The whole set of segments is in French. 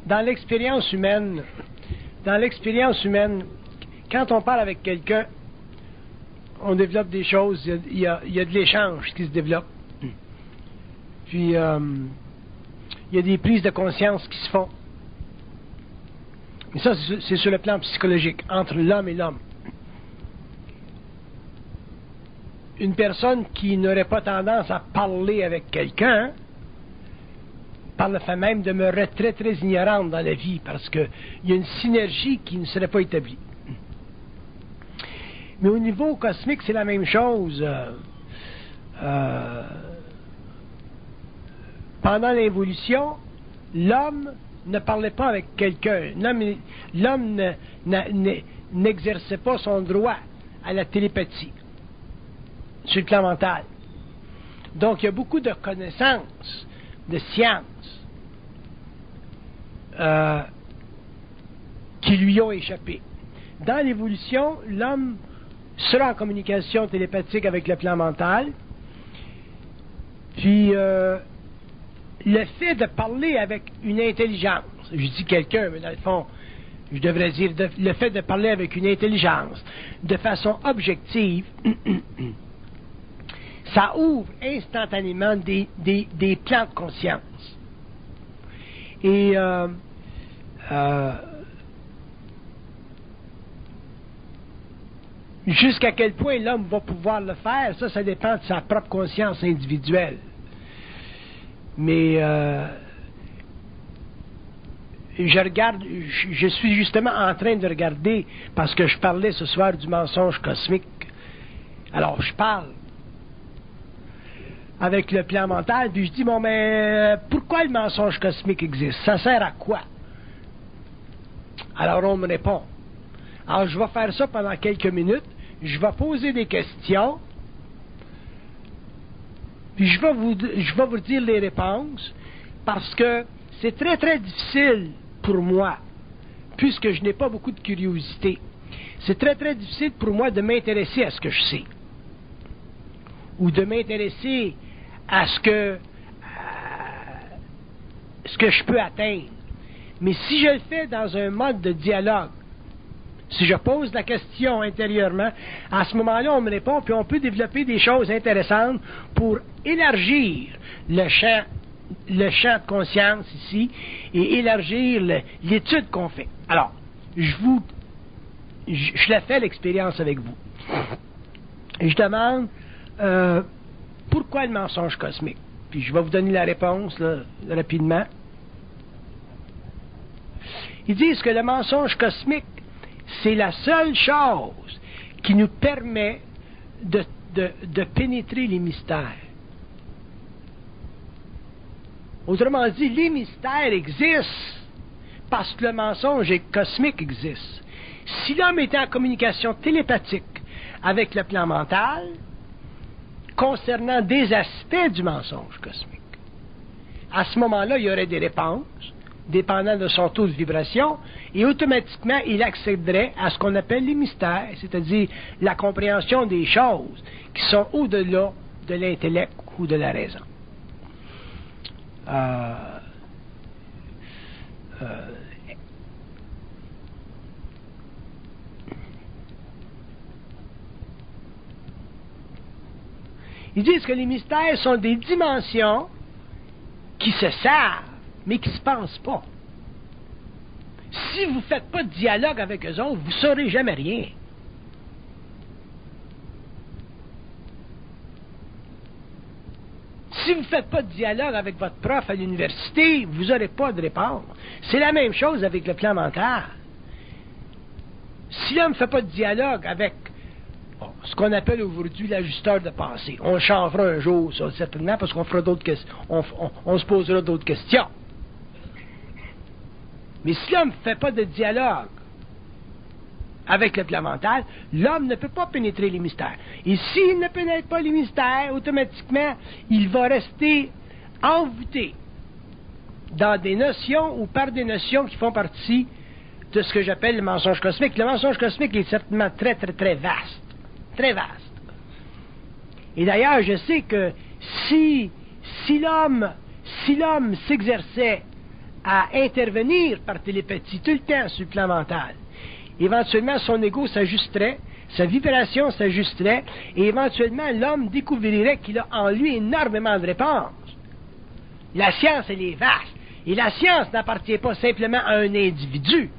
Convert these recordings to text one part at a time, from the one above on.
dans l'expérience humaine, quand on parle avec quelqu'un, on développe des choses, il y a de l'échange qui se développe. Puis, il y a des prises de conscience qui se font. Et ça, c'est sur le plan psychologique, entre l'homme et l'homme. Une personne qui n'aurait pas tendance à parler avec quelqu'un, par le fait même demeurerait très, très ignorante dans la vie, parce qu'il y a une synergie qui ne serait pas établie. Mais au niveau cosmique, c'est la même chose. Pendant l'évolution, l'homme ne parlait pas avec quelqu'un. L'homme n'exerçait pas son droit à la télépathie sur le plan mental. Donc, il y a beaucoup de connaissances, de sciences qui lui ont échappé. Dans l'évolution, l'homme sera en communication télépathique avec le plan mental. Puis, le fait de parler avec une intelligence, je dis quelqu'un, mais dans le fond, je devrais dire le fait de parler avec une intelligence de façon objective, ça ouvre instantanément des plans de conscience. Et jusqu'à quel point l'homme va pouvoir le faire, ça dépend de sa propre conscience individuelle. Mais je suis justement en train de regarder, parce que je parlais ce soir du mensonge cosmique. Alors, je parle avec le plan mental, puis je dis, bon, mais pourquoi le mensonge cosmique existe? Ça sert à quoi? Alors, on me répond. Alors, je vais faire ça pendant quelques minutes. Je vais poser des questions. Puis je vais vous dire les réponses, parce que c'est très, très difficile pour moi, puisque je n'ai pas beaucoup de curiosité. C'est très, très difficile pour moi de m'intéresser à ce que je sais, ou de m'intéresser à ce que je peux atteindre. Mais si je le fais dans un mode de dialogue, si je pose la question intérieurement, à ce moment-là, on me répond, puis on peut développer des choses intéressantes pour élargir le champ de conscience ici et élargir l'étude qu'on fait. Alors, je la fais l'expérience avec vous. Et je demande pourquoi le mensonge cosmique? Puis je vais vous donner la réponse là, rapidement. Ils disent que le mensonge cosmique, c'est la seule chose qui nous permet de pénétrer les mystères. Autrement dit, les mystères existent parce que le mensonge cosmique existe. Si l'homme était en communication télépathique avec le plan mental, concernant des aspects du mensonge cosmique, à ce moment-là, il y aurait des réponses, dépendant de son taux de vibration, et automatiquement, il accéderait à ce qu'on appelle les mystères, c'est-à-dire la compréhension des choses qui sont au-delà de l'intellect ou de la raison. Ils disent que les mystères sont des dimensions qui se savent, mais qui ne se pensent pas. Si vous ne faites pas de dialogue avec eux autres, vous ne saurez jamais rien. Si vous ne faites pas de dialogue avec votre prof à l'université, vous n'aurez pas de réponse. C'est la même chose avec le plan mental. Si l'homme ne fait pas de dialogue avec ce qu'on appelle aujourd'hui l'ajusteur de pensée, on le changera un jour, ça, certainement, parce qu'on fera d'autres questions, on se posera d'autres questions. Mais si l'homme ne fait pas de dialogue avec le plan mental, l'homme ne peut pas pénétrer les mystères. Et s'il ne pénètre pas les mystères, automatiquement, il va rester envoûté dans des notions ou par des notions qui font partie de ce que j'appelle le mensonge cosmique. Le mensonge cosmique est certainement très, très, très vaste. Très vaste. Et d'ailleurs, je sais que si l'homme s'exerçait à intervenir par télépathie tout le temps sur le plan mental. Éventuellement, son ego s'ajusterait, sa vibration s'ajusterait, et éventuellement, l'homme découvrirait qu'il a en lui énormément de réponses. La science, elle est vaste. Et la science n'appartient pas simplement à un individu.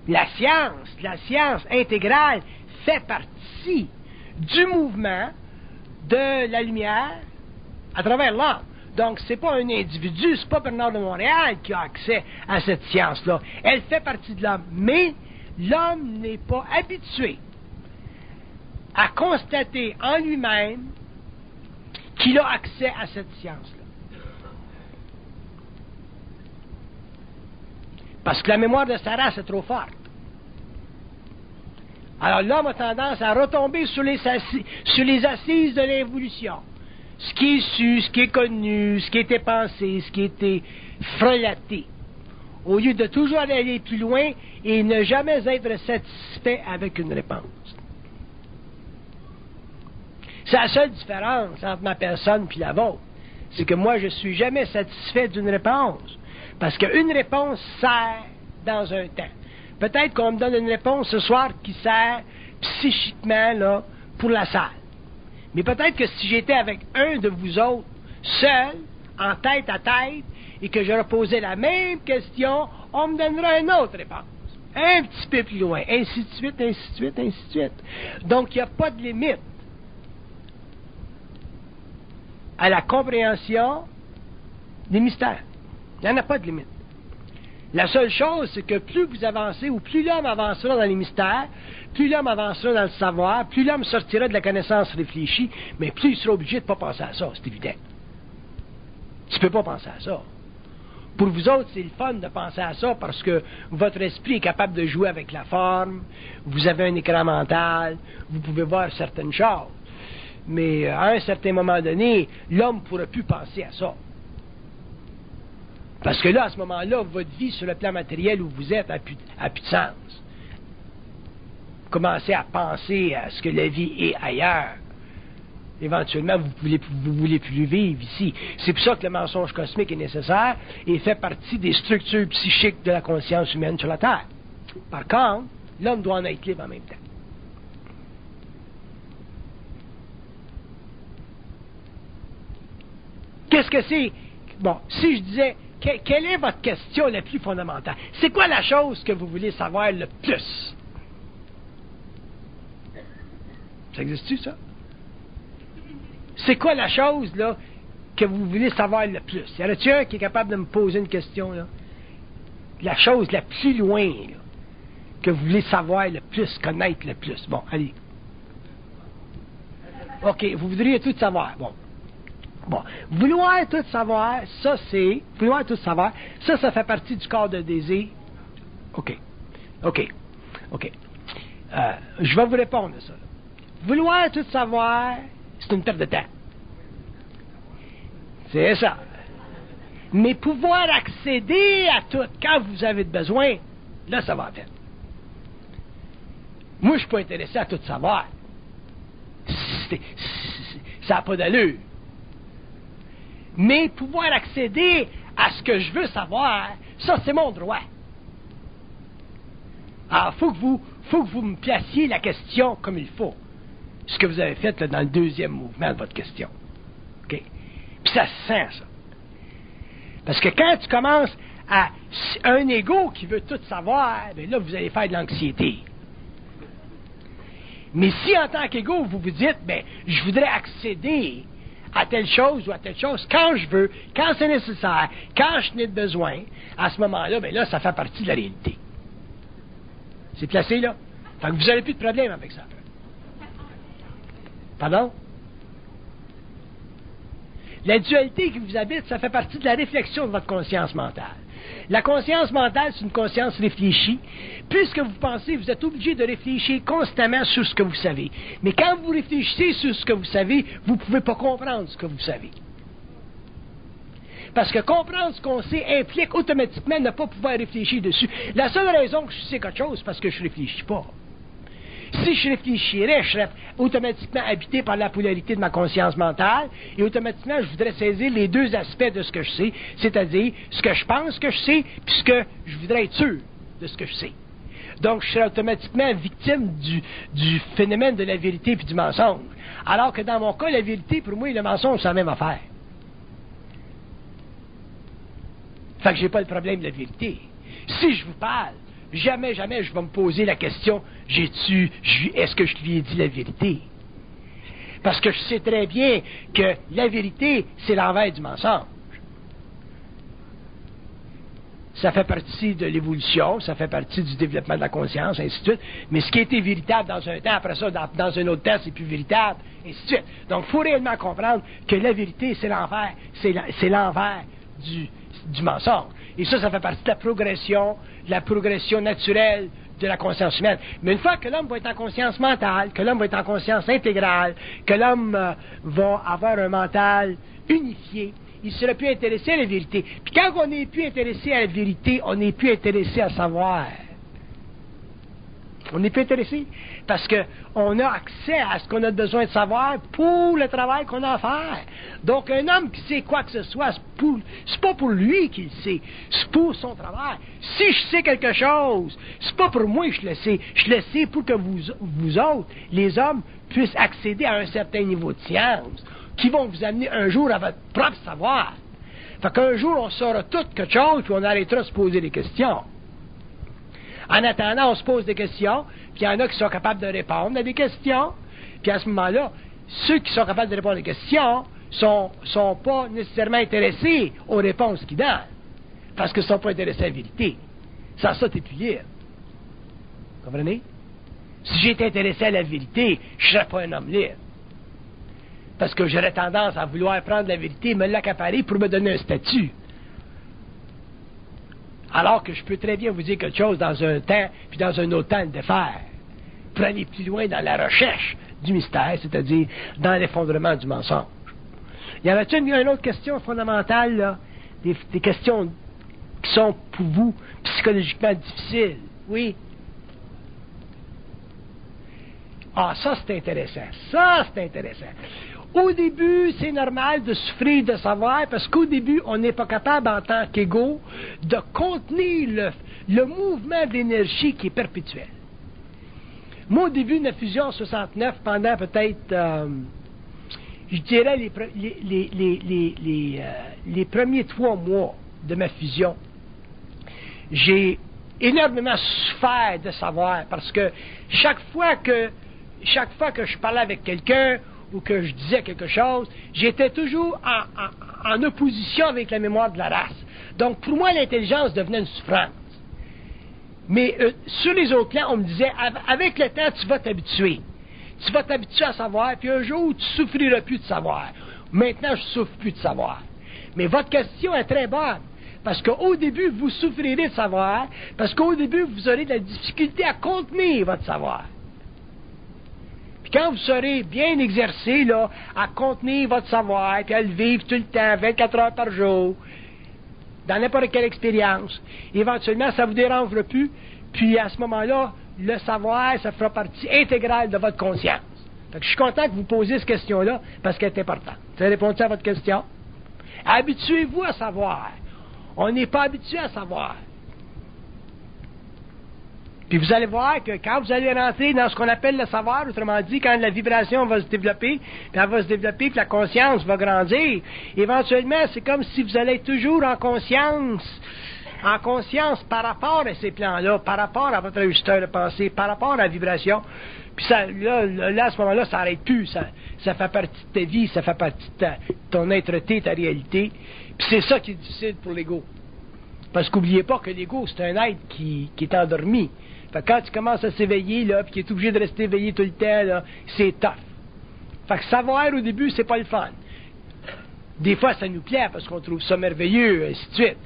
La science intégrale fait partie du mouvement de la lumière à travers l'homme. Donc, c'est pas un individu, c'est pas Bernard de Montréal qui a accès à cette science-là. Elle fait partie de l'homme. Mais l'homme n'est pas habitué à constater en lui-même qu'il a accès à cette science-là. Parce que la mémoire de sa race est trop forte. Alors l'homme a tendance à retomber sur les assises de l'évolution. Ce qui est su, ce qui est connu, ce qui était pensé, ce qui était frelaté. Au lieu de toujours aller plus loin et ne jamais être satisfait avec une réponse. C'est la seule différence entre ma personne et la vôtre. C'est que moi, je ne suis jamais satisfait d'une réponse. Parce qu'une réponse sert dans un temps. Peut-être qu'on me donne une réponse ce soir qui sert psychiquement là, pour la salle. Mais peut-être que si j'étais avec un de vous autres, seul, en tête à tête, et que je reposais la même question, on me donnerait une autre réponse. Un petit peu plus loin. Ainsi de suite, ainsi de suite, ainsi de suite. Donc, il n'y a pas de limite à la compréhension des mystères. Il n'y en a pas de limite. La seule chose, c'est que plus vous avancez, ou plus l'homme avancera dans les mystères, plus l'homme avancera dans le savoir, plus l'homme sortira de la connaissance réfléchie, mais plus il sera obligé de ne pas penser à ça, c'est évident. Tu ne peux pas penser à ça. Pour vous autres, c'est le fun de penser à ça parce que votre esprit est capable de jouer avec la forme, vous avez un écran mental, vous pouvez voir certaines choses. Mais à un certain moment donné, l'homme ne pourra plus penser à ça. Parce que là, à ce moment-là, votre vie sur le plan matériel où vous êtes n'a plus de sens. Commencez à penser à ce que la vie est ailleurs. Éventuellement, vous voulez plus vivre ici. C'est pour ça que le mensonge cosmique est nécessaire et fait partie des structures psychiques de la conscience humaine sur la Terre. Par contre, l'homme doit en être libre en même temps. Qu'est-ce que c'est? Bon, si je disais, quelle est votre question la plus fondamentale? C'est quoi la chose que vous voulez savoir le plus? Ça existe-tu, ça? C'est quoi la chose, là, que vous voulez savoir le plus? Y en a-t-il un qui est capable de me poser une question, là? La chose la plus loin, là, que vous voulez savoir le plus, connaître le plus. Bon, allez. OK, vous voudriez tout savoir. Bon, vouloir tout savoir, ça fait partie du corps de désir. OK. Je vais vous répondre à ça. Vouloir tout savoir, c'est une perte de temps. C'est ça. Mais pouvoir accéder à tout quand vous avez besoin, là, ça va faire. Moi, je ne suis pas intéressé à tout savoir. Ça n'a pas d'allure. Mais pouvoir accéder à ce que je veux savoir, ça, c'est mon droit. Alors, faut que vous me placiez la question comme il faut. Ce que vous avez fait là, dans le deuxième mouvement de votre question. OK? Puis ça se sent, ça. Parce que quand tu commences à un ego qui veut tout savoir, bien là, vous allez faire de l'anxiété. Mais si, en tant qu'ego, vous vous dites, bien, je voudrais accéder à telle chose ou à telle chose, quand je veux, quand c'est nécessaire, quand je n'ai de besoin, à ce moment-là, bien là, ça fait partie de la réalité. C'est placé, là? Fait que vous n'aurez plus de problème avec ça. Pardon? La dualité qui vous habite, ça fait partie de la réflexion de votre conscience mentale. La conscience mentale, c'est une conscience réfléchie. Puisque vous pensez, vous êtes obligé de réfléchir constamment sur ce que vous savez. Mais quand vous réfléchissez sur ce que vous savez, vous ne pouvez pas comprendre ce que vous savez. Parce que comprendre ce qu'on sait implique automatiquement ne pas pouvoir réfléchir dessus. La seule raison que je sais quelque chose, c'est parce que je ne réfléchis pas. Si je réfléchirais, je serais automatiquement habité par la polarité de ma conscience mentale, et automatiquement, je voudrais saisir les deux aspects de ce que je sais, c'est-à-dire ce que je pense que je sais, puis ce que je voudrais être sûr de ce que je sais. Donc, je serais automatiquement victime du phénomène de la vérité puis du mensonge. Alors que dans mon cas, la vérité, pour moi, et le mensonge, c'est la même affaire. Fait que j'ai pas le problème de la vérité. Si je vous parle, jamais je vais me poser la question, est-ce que je lui ai dit la vérité? Parce que je sais très bien que la vérité, c'est l'envers du mensonge. Ça fait partie de l'évolution, ça fait partie du développement de la conscience, ainsi de suite. Mais ce qui était véritable dans un temps, après ça, dans un autre temps, c'est plus véritable, ainsi de suite. Donc, il faut réellement comprendre que la vérité, c'est l'envers, c'est l'envers du mensonge. Et ça fait partie de la progression naturelle de la conscience humaine. Mais une fois que l'homme va être en conscience mentale, que l'homme va être en conscience intégrale, que l'homme va avoir un mental unifié, il ne sera plus intéressé à la vérité. Puis quand on n'est plus intéressé à la vérité, on n'est plus intéressé à savoir. On n'est plus intéressé parce qu'on a accès à ce qu'on a besoin de savoir pour le travail qu'on a à faire. Donc, un homme qui sait quoi que ce soit, c'est pas pour lui qu'il sait, c'est pour son travail. Si je sais quelque chose, c'est pas pour moi que je le sais. Je le sais pour que vous autres, les hommes, puissent accéder à un certain niveau de science qui vont vous amener un jour à votre propre savoir. Fait qu'un jour, on saura tout quelque chose, puis on arrêtera de se poser des questions. En attendant, on se pose des questions, puis il y en a qui sont capables de répondre à des questions, puis à ce moment-là, ceux qui sont capables de répondre à des questions sont pas nécessairement intéressés aux réponses qu'ils donnent, parce qu'ils ne sont pas intéressés à la vérité. Sans ça, tu n'es plus libre. Vous comprenez? Si j'étais intéressé à la vérité, je ne serais pas un homme libre. Parce que j'aurais tendance à vouloir prendre la vérité et me l'accaparer pour me donner un statut. Alors que je peux très bien vous dire quelque chose dans un temps, puis dans un autre temps le défaire. Pour aller plus loin dans la recherche du mystère, c'est-à-dire dans l'effondrement du mensonge. Y avait-il une autre question fondamentale, là? Des questions qui sont pour vous psychologiquement difficiles? Oui? Ah, ça c'est intéressant. Ça c'est intéressant. Au début, c'est normal de souffrir de savoir, parce qu'au début, on n'est pas capable, en tant qu'égaux, de contenir le mouvement d'énergie qui est perpétuel. Moi, au début de la fusion 69, pendant peut-être, je dirais, les premiers 3 mois de ma fusion, j'ai énormément souffert de savoir, parce que chaque fois que je parlais avec quelqu'un, ou que je disais quelque chose, j'étais toujours en opposition avec la mémoire de la race. Donc, pour moi, l'intelligence devenait une souffrance. Mais sur les autres plans, on me disait, avec le temps, tu vas t'habituer. Tu vas t'habituer à savoir, puis un jour, tu souffriras plus de savoir. Maintenant, je souffre plus de savoir. Mais votre question est très bonne. Parce qu'au début, vous souffrirez de savoir, parce qu'au début, vous aurez de la difficulté à contenir votre savoir. Puis quand vous serez bien exercé là, à contenir votre savoir, puis à le vivre tout le temps, 24 heures par jour, dans n'importe quelle expérience, éventuellement, ça ne vous dérangera plus, puis à ce moment-là, le savoir, ça fera partie intégrale de votre conscience. Fait que je suis content que vous posiez cette question-là, parce qu'elle est importante. Vous avez répondu à votre question? Habituez-vous à savoir. On n'est pas habitué à savoir. Puis vous allez voir que quand vous allez rentrer dans ce qu'on appelle le savoir, autrement dit, quand la vibration va se développer, puis elle va se développer, puis la conscience va grandir, éventuellement, c'est comme si vous allez être toujours en conscience par rapport à ces plans-là, par rapport à votre ajusteur de pensée, par rapport à la vibration. Puis ça, là, à ce moment-là, ça n'arrête plus. Ça fait partie de ta vie, ça fait partie de ton être-té, ta réalité. Puis c'est ça qui est difficile pour l'ego. Parce qu'oubliez pas que l'ego, c'est un être qui est endormi. Fait que quand tu commences à s'éveiller, là, puis qu'il est obligé de rester éveillé tout le temps, là, c'est tough. Fait que savoir au début, c'est pas le fun. Des fois, ça nous plaît parce qu'on trouve ça merveilleux, ainsi de suite.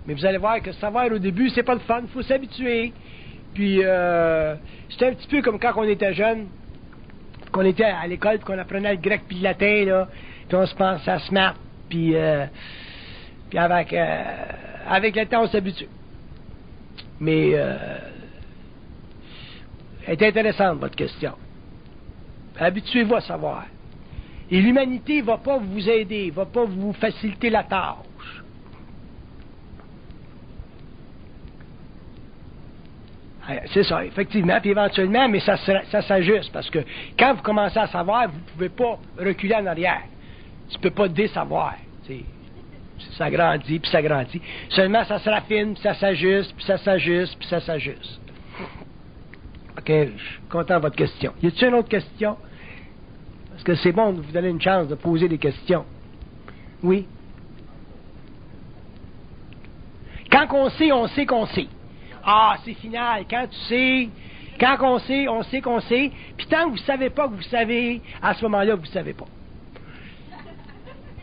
Mais vous allez voir que savoir au début, c'est pas le fun, il faut s'habituer. Puis, c'était un petit peu comme quand on était jeune, qu'on était à l'école, puis qu'on apprenait le grec puis le latin, là, puis on se pensait à se mettre, puis avec le temps, on s'habitue. Mais, est intéressante, votre question. Habituez-vous à savoir. Et l'humanité ne va pas vous aider, ne va pas vous faciliter la tâche. C'est ça, effectivement, puis éventuellement, mais ça s'ajuste, parce que quand vous commencez à savoir, vous ne pouvez pas reculer en arrière. Tu ne peux pas désavoir. Ça grandit, puis ça grandit. Seulement, ça se raffine, puis ça s'ajuste, puis ça s'ajuste, puis ça s'ajuste. OK, je suis content de votre question. Y a-t-il une autre question? Parce que c'est bon de vous donner une chance de poser des questions. Oui? Quand on sait qu'on sait. Ah, c'est final. Quand tu sais, quand on sait qu'on sait. Puis tant que vous ne savez pas que vous savez, à ce moment-là, vous ne savez pas.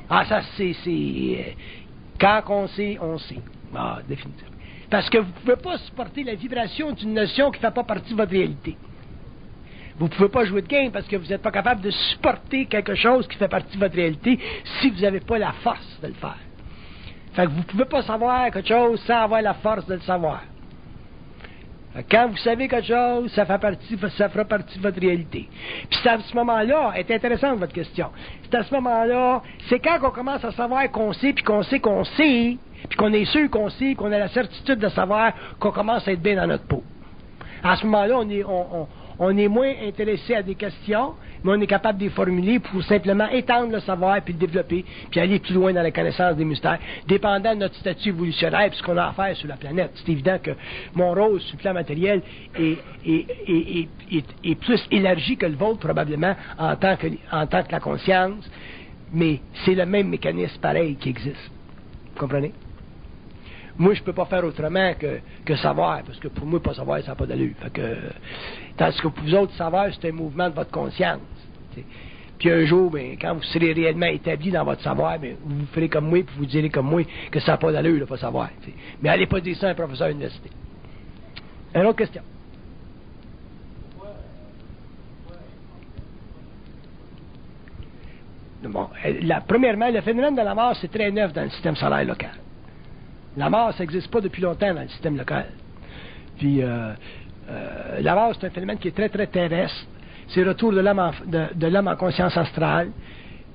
Ah, ça, c'est... Quand on sait, on sait. Ah, définitivement. Parce que vous ne pouvez pas supporter la vibration d'une notion qui ne fait pas partie de votre réalité. Vous ne pouvez pas jouer de game parce que vous n'êtes pas capable de supporter quelque chose qui fait partie de votre réalité si vous n'avez pas la force de le faire. Fait que vous ne pouvez pas savoir quelque chose sans avoir la force de le savoir. Quand vous savez quelque chose, ça fera partie de votre réalité. Puis c'est à ce moment-là, est intéressante votre question. C'est à ce moment-là, c'est quand on commence à savoir qu'on sait, puis qu'on sait qu'on sait, puis qu'on est sûr qu'on sait, qu'on a la certitude de savoir qu'on commence à être bien dans notre peau. À ce moment-là, on est moins intéressé à des questions, mais on est capable de les formuler pour simplement étendre le savoir, puis le développer, puis aller plus loin dans la connaissance des mystères, dépendant de notre statut évolutionnaire, puis ce qu'on a à faire sur la planète. C'est évident que mon rôle sur le plan matériel est plus élargi que le vôtre, probablement, en tant que la conscience, mais c'est le même mécanisme pareil qui existe. Vous comprenez? Moi, je ne peux pas faire autrement que savoir, parce que pour moi, pas savoir, ça n'a pas d'allure. Tandis que pour vous autres, savoir, c'est un mouvement de votre conscience. T'sais. Puis un jour, ben, quand vous serez réellement établi dans votre savoir, ben, vous ferez comme moi, puis vous direz comme moi que ça n'a pas d'allure, là, pas savoir. T'sais. Mais allez pas dire ça à un professeur d'université. Une autre question? Bon, premièrement, le phénomène de la mort, c'est très neuf dans le système solaire local. La mort, ça n'existe pas depuis longtemps dans le système local. Puis, la mort, c'est un phénomène qui est très, très terrestre. C'est le retour de l'homme en conscience astrale.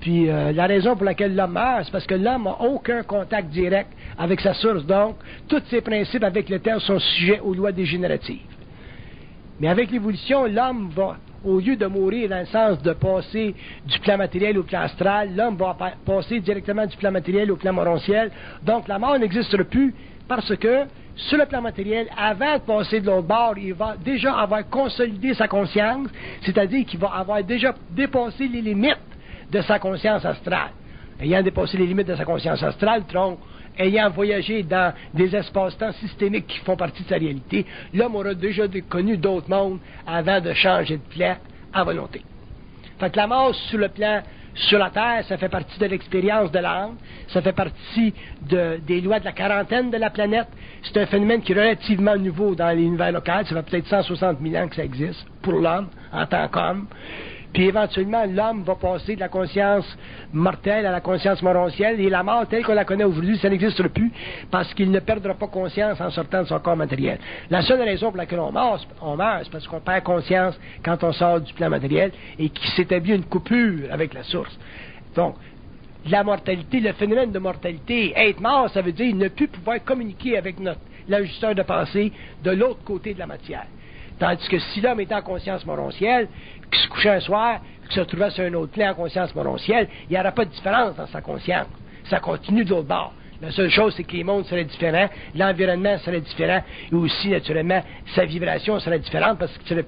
Puis, la raison pour laquelle l'homme meurt, c'est parce que l'homme n'a aucun contact direct avec sa source. Donc, tous ses principes avec le terre sont sujets aux lois dégénératives. Mais avec l'évolution, l'homme va, au lieu de mourir dans le sens de passer du plan matériel au plan astral, l'homme va passer directement du plan matériel au plan morontiel. Donc la mort n'existera plus parce que sur le plan matériel, avant de passer de l'autre bord, il va déjà avoir consolidé sa conscience, c'est-à-dire qu'il va avoir déjà dépassé les limites de sa conscience astrale. Ayant dépassé les limites de sa conscience astrale, tronc, ayant voyagé dans des espaces-temps systémiques qui font partie de sa réalité, l'homme aura déjà connu d'autres mondes avant de changer de plan à volonté. Fait que la mort sur le plan, sur la Terre, ça fait partie de l'expérience de l'âme, ça fait partie des lois de la quarantaine de la planète. C'est un phénomène qui est relativement nouveau dans l'univers local, ça fait peut-être 160 000 ans que ça existe pour l'homme en tant qu'homme. Puis éventuellement, l'homme va passer de la conscience mortelle à la conscience morontielle, et la mort telle qu'on la connaît aujourd'hui, ça n'existe plus, parce qu'il ne perdra pas conscience en sortant de son corps matériel. La seule raison pour laquelle on meurt, c'est parce qu'on perd conscience quand on sort du plan matériel, et qu'il s'établit une coupure avec la source. Donc, la mortalité, le phénomène de mortalité, être mort, ça veut dire ne plus pouvoir communiquer avec l'ajusteur de pensée de l'autre côté de la matière. Tandis que si l'homme était en conscience morontielle, qu'il se couchait un soir, qu'il se retrouvait sur un autre plan en conscience morontielle, il n'y aurait pas de différence dans sa conscience. Ça continue de l'autre bord. La seule chose, c'est que les mondes seraient différents, l'environnement serait différent, et aussi, naturellement, sa vibration serait différente parce que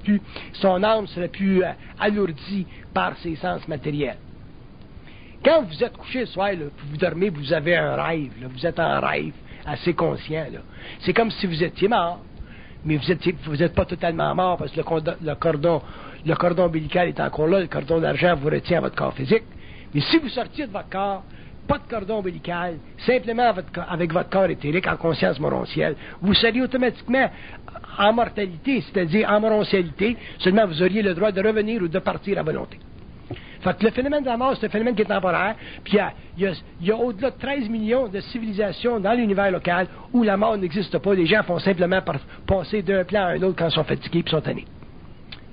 son âme serait plus alourdie par ses sens matériels. Quand vous êtes couché le soir, là, vous dormez, vous avez un rêve, là, vous êtes en rêve, assez conscient. Là. C'est comme si vous étiez mort. Mais vous n'êtes pas totalement mort parce que le cordon ombilical est encore là, le cordon d'argent vous retient à votre corps physique. Mais si vous sortiez de votre corps, pas de cordon ombilical, simplement avec votre corps éthérique en conscience morontielle, vous seriez automatiquement en mortalité, c'est-à-dire en morontialité, seulement vous auriez le droit de revenir ou de partir à volonté. Fait que le phénomène de la mort, c'est un phénomène qui est temporaire, puis il y a au-delà de 13 millions de civilisations dans l'univers local où la mort n'existe pas. Les gens font simplement passer d'un plan à un autre quand ils sont fatigués et sont tannés.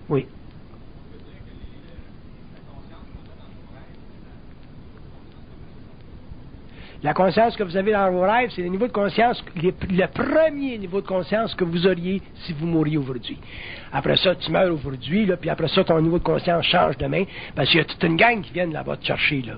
Oui. La conscience que vous avez dans vos rêves, c'est le niveau de conscience, le premier niveau de conscience que vous auriez si vous mouriez aujourd'hui. Après ça, tu meurs aujourd'hui, là, puis après ça, ton niveau de conscience change demain, parce qu'il y a toute une gang qui viennent là-bas te chercher, là.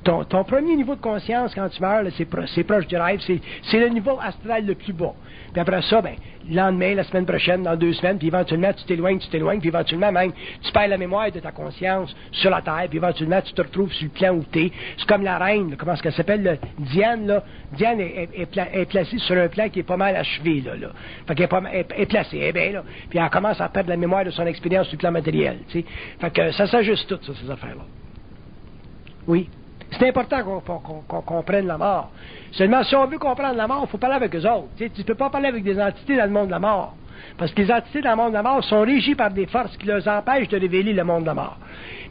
Ton premier niveau de conscience quand tu meurs, là, c'est proche du rêve, c'est le niveau astral le plus bas. Puis après ça, ben, le lendemain, la semaine prochaine, dans 2 semaines, puis éventuellement tu t'éloignes, puis éventuellement même, tu perds la mémoire de ta conscience sur la Terre, puis éventuellement tu te retrouves sur le plan où tu es. C'est comme la reine, là, comment est-ce qu'elle s'appelle, là? Diane, là. Diane est placée sur un plan qui est pas mal achevé, là. Fait qu'elle est placée, elle est bien, là. Puis elle commence à perdre la mémoire de son expérience sur le plan matériel, tu sais. Fait que ça s'ajuste tout, ça, ces affaires-là. Oui. C'est important qu'on comprenne la mort. Seulement, si on veut comprendre la mort, il faut parler avec eux autres. Tu ne peux pas parler avec des entités dans le monde de la mort. Parce que les entités dans le monde de la mort sont régies par des forces qui les empêchent de révéler le monde de la mort.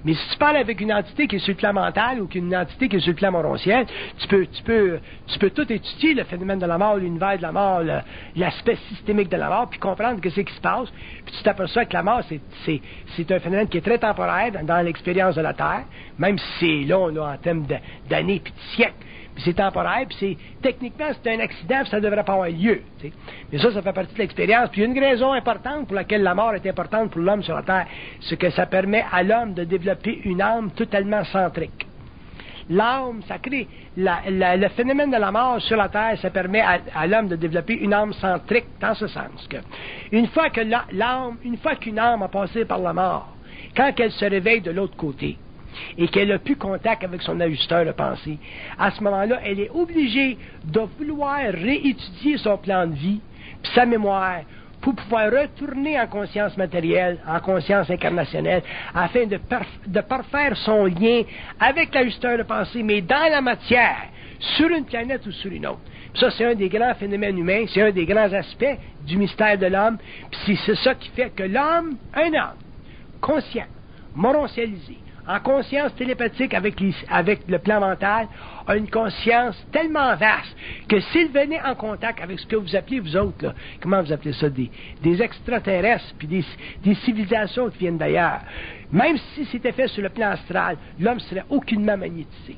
Mais si tu parles avec une entité qui est sur le plan mental ou une entité qui est sur le plan morontiel, tu peux tout étudier le phénomène de la mort, l'univers de la mort, l'aspect systémique de la mort, puis comprendre ce qui se passe. Puis tu t'aperçois que la mort, c'est un phénomène qui est très temporaire dans l'expérience de la Terre, même si c'est long là, en termes d'années puis de siècles. Puis c'est temporaire, puis techniquement, c'est un accident, puis ça ne devrait pas avoir lieu. T'sais. Mais ça fait partie de l'expérience. Puis une raison importante pour laquelle la mort est importante pour l'homme sur la Terre, c'est que ça permet à l'homme de développer une âme totalement centrique. L'âme, ça crée le phénomène de la mort sur la Terre, ça permet à l'homme de développer une âme centrique, dans ce sens que une fois qu'une âme a passé par la mort, quand elle se réveille de l'autre côté, et qu'elle n'a plus contact avec son ajusteur de pensée, à ce moment-là, elle est obligée de vouloir réétudier son plan de vie, puis sa mémoire, pour pouvoir retourner en conscience matérielle, en conscience incarnationnelle, afin de parfaire son lien avec l'ajusteur de pensée, mais dans la matière, sur une planète ou sur une autre. Puis ça, c'est un des grands phénomènes humains, c'est un des grands aspects du mystère de l'homme, puis c'est ça qui fait que l'homme, un homme, conscient, morontialisé, en conscience télépathique avec le plan mental, a une conscience tellement vaste que s'il venait en contact avec ce que vous appelez, vous autres, là, comment vous appelez ça, des extraterrestres, puis des civilisations qui viennent d'ailleurs, même si c'était fait sur le plan astral, l'homme serait aucunement magnétisé.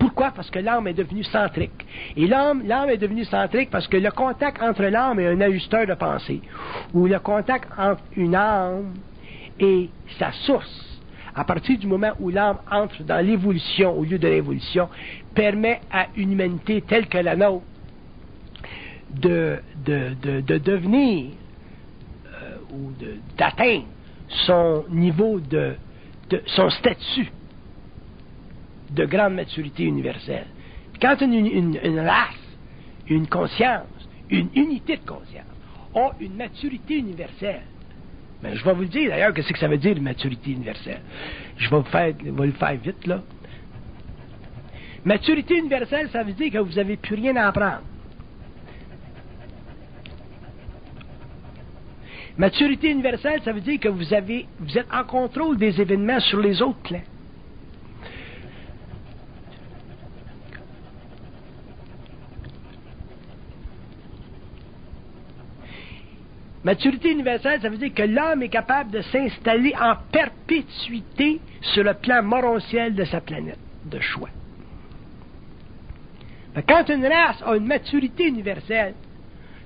Pourquoi? Parce que l'âme est devenue centrique. Et l'âme est devenue centrique parce que le contact entre l'âme et un ajusteur de pensée, ou le contact entre une âme et sa source, à partir du moment où l'âme entre dans l'évolution au lieu de l'évolution, permet à une humanité telle que la nôtre de devenir ou d'atteindre son niveau son statut de grande maturité universelle. Quand une race, une conscience, une unité de conscience a une maturité universelle, ben, je vais vous le dire d'ailleurs, qu'est-ce que ça veut dire, une maturité universelle. Je vais le faire vite, là. Maturité universelle, ça veut dire que vous n'avez plus rien à apprendre. Maturité universelle, ça veut dire que vous êtes en contrôle des événements sur les autres plans. Maturité universelle, ça veut dire que l'homme est capable de s'installer en perpétuité sur le plan morontiel de sa planète de choix. Quand une race a une maturité universelle,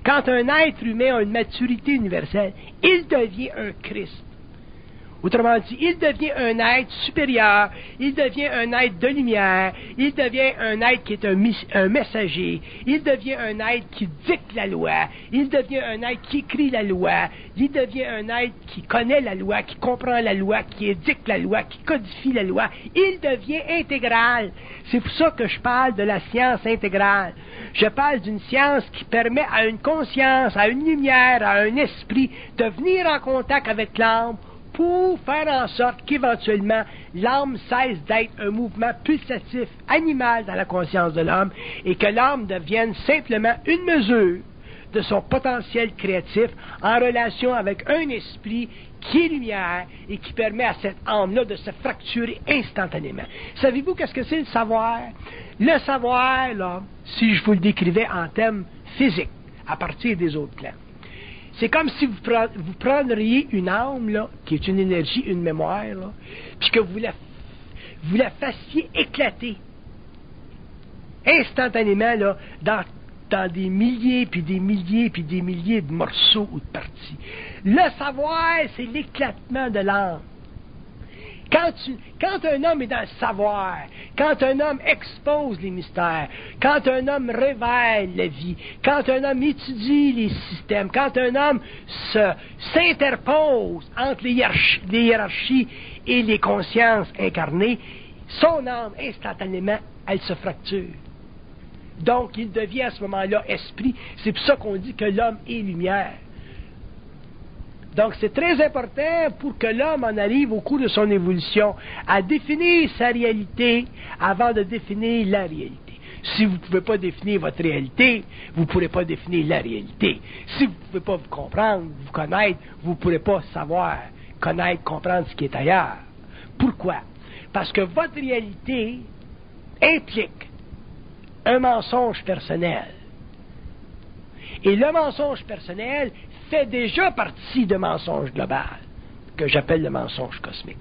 quand un être humain a une maturité universelle, il devient un Christ. Autrement dit, il devient un être supérieur, il devient un être de lumière, il devient un être qui est un messager, il devient un être qui dicte la loi, il devient un être qui écrit la loi, il devient un être qui connaît la loi, qui comprend la loi, qui édicte la loi, qui codifie la loi. Il devient intégral. C'est pour ça que je parle de la science intégrale. Je parle d'une science qui permet à une conscience, à une lumière, à un esprit de venir en contact avec l'âme, pour faire en sorte qu'éventuellement, l'âme cesse d'être un mouvement pulsatif animal dans la conscience de l'homme et que l'âme devienne simplement une mesure de son potentiel créatif en relation avec un esprit qui est lumière et qui permet à cette âme-là de se fracturer instantanément. Savez-vous qu'est-ce que c'est le savoir? Le savoir, là, si je vous le décrivais en termes physiques, à partir des autres plans, c'est comme si vous prendriez une âme, là, qui est une énergie, une mémoire, là, puis que vous la fassiez éclater instantanément là, dans des milliers, puis des milliers, puis des milliers de morceaux ou de parties. Le savoir, c'est l'éclatement de l'âme. Quand un homme est dans le savoir, quand un homme expose les mystères, quand un homme révèle la vie, quand un homme étudie les systèmes, quand un homme s'interpose entre les hiérarchies et les consciences incarnées, son âme, instantanément, elle se fracture. Donc, il devient à ce moment-là esprit. C'est pour ça qu'on dit que l'homme est lumière. Donc, c'est très important pour que l'homme en arrive au cours de son évolution à définir sa réalité avant de définir la réalité. Si vous ne pouvez pas définir votre réalité, vous ne pourrez pas définir la réalité. Si vous ne pouvez pas vous comprendre, vous connaître, vous ne pourrez pas savoir, connaître, comprendre ce qui est ailleurs. Pourquoi? Parce que votre réalité implique un mensonge personnel. Et le mensonge personnel fait déjà partie de mensonge global, que j'appelle le mensonge cosmique.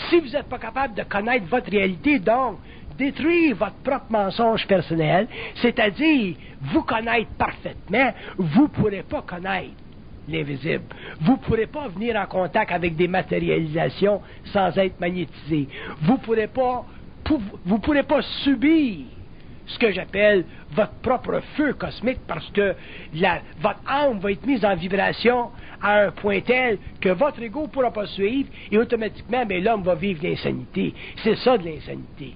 Si vous n'êtes pas capable de connaître votre réalité, donc détruire votre propre mensonge personnel, c'est-à-dire vous connaître parfaitement, vous ne pourrez pas connaître l'invisible. Vous ne pourrez pas venir en contact avec des matérialisations sans être magnétisé. Vous ne pourrez pas subir ce que j'appelle votre propre feu cosmique, parce que votre âme va être mise en vibration à un point tel que votre ego ne pourra pas suivre, et automatiquement, l'homme va vivre l'insanité. C'est ça de l'insanité.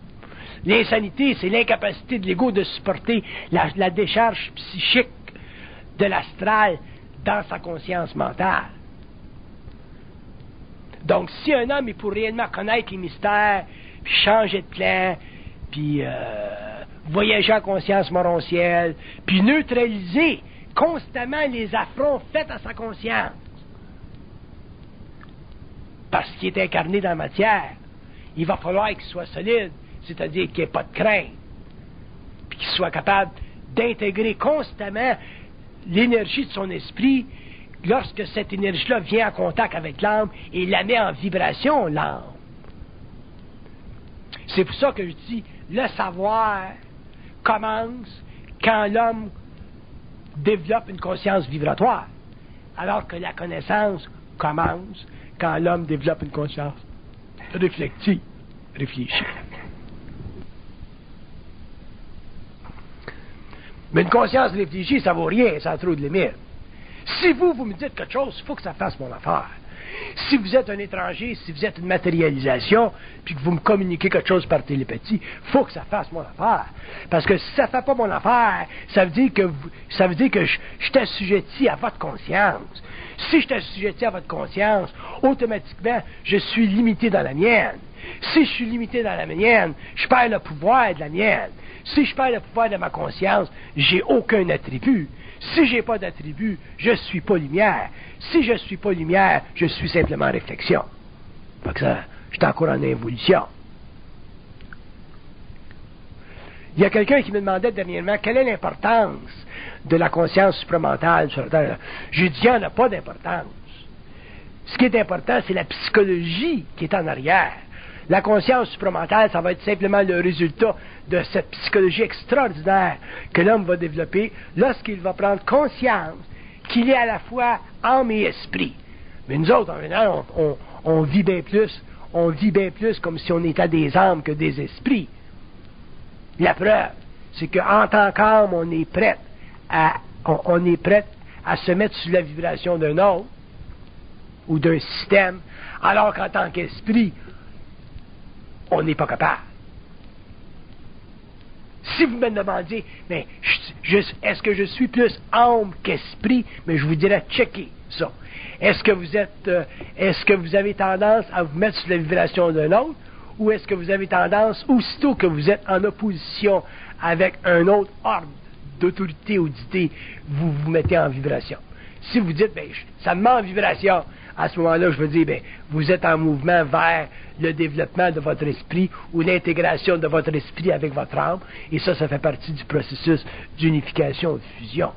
L'insanité, c'est l'incapacité de l'ego de supporter la décharge psychique de l'astral dans sa conscience mentale. Donc, si un homme est pour réellement connaître les mystères, puis changer de plan, puis voyager en conscience morontielle, puis neutraliser constamment les affronts faits à sa conscience, parce qu'il est incarné dans la matière, il va falloir qu'il soit solide, c'est-à-dire qu'il n'y ait pas de crainte, puis qu'il soit capable d'intégrer constamment l'énergie de son esprit lorsque cette énergie-là vient en contact avec l'âme et la met en vibration, l'âme. C'est pour ça que je dis, le savoir commence quand l'homme développe une conscience vibratoire, alors que la connaissance commence quand l'homme développe une conscience réflective, réfléchie. Mais une conscience réfléchie, ça vaut rien, ça a trop de limites. Si vous me dites quelque chose, il faut que ça fasse mon affaire. Si vous êtes un étranger, si vous êtes une matérialisation, puis que vous me communiquez quelque chose par télépathie, il faut que ça fasse mon affaire. Parce que si ça ne fait pas mon affaire, ça veut dire que je t'assujettis à votre conscience. Si je t'assujettis à votre conscience, automatiquement, je suis limité dans la mienne. Si je suis limité dans la mienne, je perds le pouvoir de la mienne. Si je perds le pouvoir de ma conscience, j'ai aucun attribut. Si je n'ai pas d'attribut, je ne suis pas lumière. Si je ne suis pas lumière, je suis simplement réflexion. Fait que ça, je suis encore en évolution. Il y a quelqu'un qui me demandait dernièrement quelle est l'importance de la conscience supramentale sur la Terre. J'ai dit, il n'y en a pas d'importance. Ce qui est important, c'est la psychologie qui est en arrière. La conscience supramentale, ça va être simplement le résultat de cette psychologie extraordinaire que l'homme va développer lorsqu'il va prendre conscience qu'il est à la fois âme et esprit. Mais nous autres, en général, on vit bien plus comme si on était des âmes que des esprits. La preuve, c'est qu'en tant qu'âme, on est prêt à se mettre sur la vibration d'un autre ou d'un système, alors qu'en tant qu'esprit, on n'est pas capable. Si vous me demandiez, mais est-ce que je suis plus âme qu'esprit, mais je vous dirais, checker ça. Est-ce que vous avez tendance à vous mettre sur la vibration d'un autre, ou est-ce que vous avez tendance, aussitôt que vous êtes en opposition avec un autre ordre d'autorité ou d'idée, vous vous mettez en vibration? Si vous dites, ça me met en vibration, à ce moment-là, je veux dire, vous êtes en mouvement vers le développement de votre esprit ou l'intégration de votre esprit avec votre âme, et ça fait partie du processus d'unification, de fusion.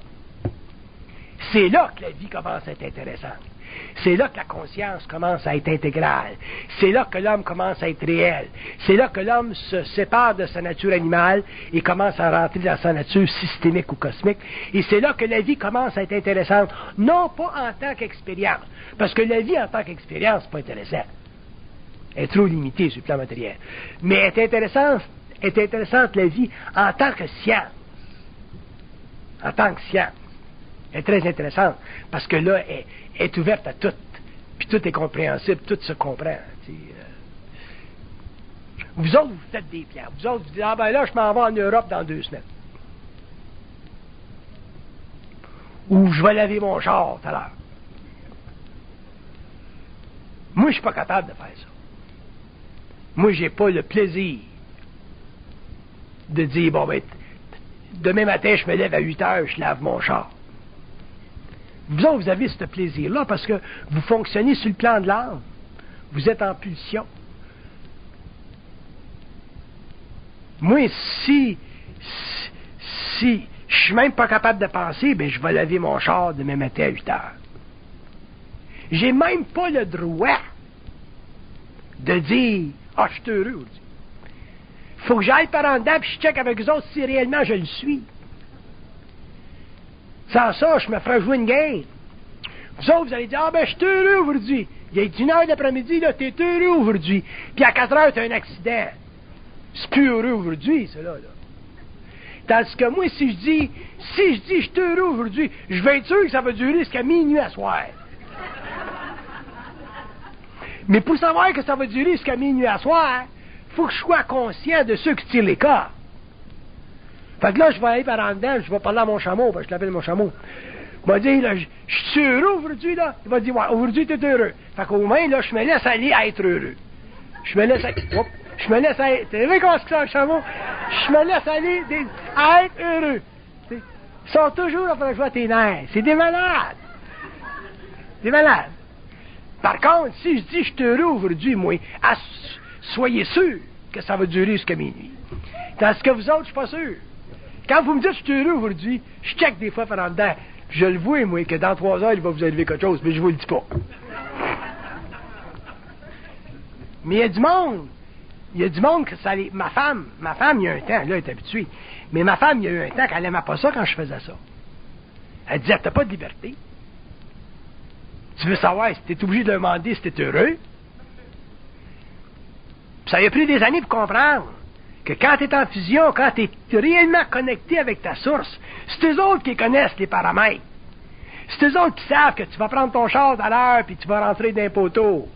C'est là que la vie commence à être intéressante. C'est là que la conscience commence à être intégrale. C'est là que l'homme commence à être réel. C'est là que l'homme se sépare de sa nature animale et commence à rentrer dans sa nature systémique ou cosmique. Et c'est là que la vie commence à être intéressante, non pas en tant qu'expérience, parce que la vie en tant qu'expérience, c'est pas intéressant. Elle est trop limitée sur le plan matériel. Mais est intéressante la vie en tant que science. En tant que science. Elle est très intéressante, parce que là, elle est ouverte à tout. Puis tout est compréhensible, tout se comprend. Vous autres, vous faites des plans. Vous autres, vous dites, ah ben là, je m'en vais en Europe dans 2 semaines. Ou je vais laver mon char tout à l'heure. Moi, je suis pas capable de faire ça. Moi, j'ai pas le plaisir de dire, bon ben, demain matin, je me lève à 8 heures, je lave mon char. Vous autres, vous avez ce plaisir-là parce que vous fonctionnez sur le plan de l'âme. Vous êtes en pulsion. Moi, si je suis même pas capable de penser, ben je vais laver mon char demain matin à 8 heures. J'ai même pas le droit de dire, ah, je suis heureux aujourd'hui. Faut que j'aille par en dedans puis je check avec eux autres si réellement je le suis. Sans ça, je me ferais jouer une game. Vous autres, vous allez dire, ah ben, je suis heureux aujourd'hui. Il est 1 heure d'après-midi, là, t'es heureux aujourd'hui. Puis à 4 heures, t'as un accident. C'est plus heureux aujourd'hui, cela, là. Tandis que moi, si je dis, je suis heureux aujourd'hui, je vais être sûr que ça va durer jusqu'à minuit à soir. Mais pour savoir que ça va durer jusqu'à minuit à soir, il faut que je sois conscient de ceux qui tirent les cas. Fait que là, je vais aller par en dedans, je vais parler à mon chameau, parce que je l'appelle mon chameau. Il va dire, là, je suis heureux aujourd'hui, là. Il va dire, ouais, aujourd'hui, t'es heureux. Fait qu'au moins, là, je me laisse aller à être heureux. Je me laisse aller. T'as vu comment c'est ça, le chameau? Je me laisse aller à être heureux. T'sais, ils sont toujours là pour que je vois tes nerfs. C'est des malades. Des malades. Par contre, si je dis, je suis heureux aujourd'hui, moi, soyez sûr que ça va durer jusqu'à minuit. Tandis que vous autres, je suis pas sûr. Quand vous me dites, je suis heureux aujourd'hui, je check des fois par en dedans. Je le vois, moi, que dans 3 heures, il va vous arriver quelque chose, mais je vous le dis pas. Mais il y a du monde que ça allait. Ma femme, il y a un temps, là, elle est habituée. Mais ma femme, il y a eu un temps qu'elle n'aimait pas ça quand je faisais ça. Elle disait, t'as pas de liberté. Tu veux savoir si t'es obligé de demander si t'es heureux. Puis ça a pris des années pour comprendre que quand tu es en fusion, quand tu es réellement connecté avec ta source, c'est eux autres qui connaissent les paramètres. C'est eux autres qui savent que tu vas prendre ton char à l'heure puis tu vas rentrer dans un poteau.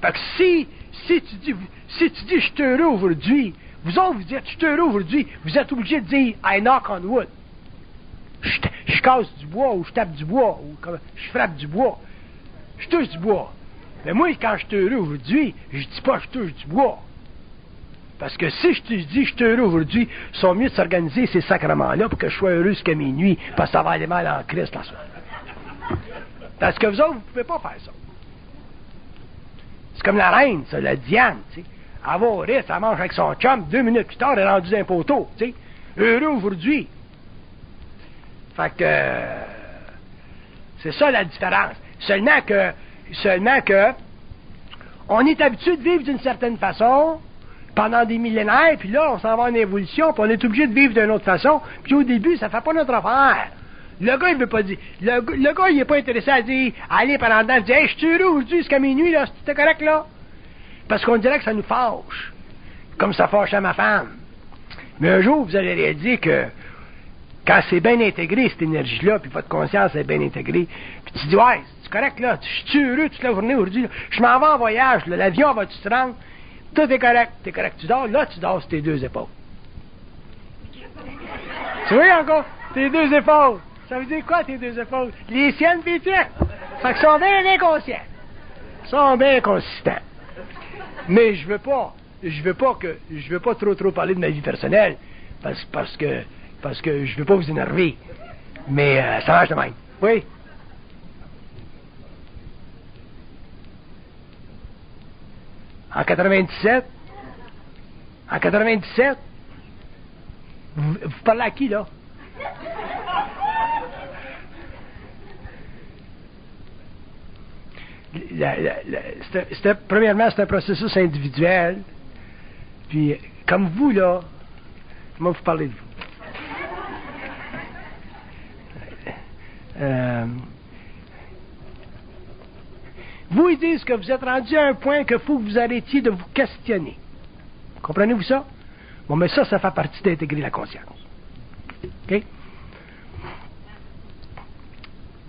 Fait que si tu dis je suis heureux aujourd'hui, vous autres vous dites je suis heureux aujourd'hui, vous êtes obligé de dire I knock on wood. Je casse du bois ou je tape du bois ou je frappe du bois. Je touche du bois. Mais moi, quand je suis heureux aujourd'hui, je dis pas je touche du bois. Parce que si je te dis je suis heureux aujourd'hui, ils sont mieux de s'organiser ces sacrements-là pour que je sois heureux jusqu'à minuit, parce que ça va aller mal en Christ la soirée. Parce que vous autres, vous ne pouvez pas faire ça. C'est comme la reine, ça, la Diane, tu sais. Elle va au risque, elle mange avec son chum, 2 minutes plus tard, elle est rendue dans un poteau, tu sais. Heureux aujourd'hui. Fait que c'est ça la différence. Seulement que on est habitué de vivre d'une certaine façon pendant des millénaires, puis là, on s'en va en évolution, puis on est obligé de vivre d'une autre façon, puis au début, ça fait pas notre affaire. Le gars, il veut pas dire. Le gars, il est pas intéressé à dire, aller pendant dedans, dire, hey, je suis heureux aujourd'hui jusqu'à minuit, là, c'était correct, là? Parce qu'on dirait que ça nous fâche, comme ça fâchait ma femme. Mais un jour, vous allez réaliser que quand c'est bien intégré, cette énergie-là, puis votre conscience est bien intégrée, puis tu dis, ouais, c'est correct, là, je suis heureux toute la journée aujourd'hui, là. Je m'en vais en voyage, là, l'avion va-tu se rendre? Tout est correct, t'es correct. Tu dors, là, tu dors sur tes 2 épaules. Tu vois encore? Tes 2 épaules. Ça veut dire quoi, tes 2 épaules? Les siennes pis les tiennes. Fait qu'ils sont bien inconscients. Ils sont bien consistants. Mais je veux pas trop parler de ma vie personnelle, parce que je veux pas vous énerver. Mais ça marche de même. Oui? En 97? Vous parlez à qui, là? Premièrement, c'est un processus individuel. Puis, comme vous, là, je vais vous parler de vous. Vous, ils disent que vous êtes rendu à un point qu'il faut que vous arrêtiez de vous questionner. Comprenez-vous ça? Bon, mais ça fait partie d'intégrer la conscience. OK?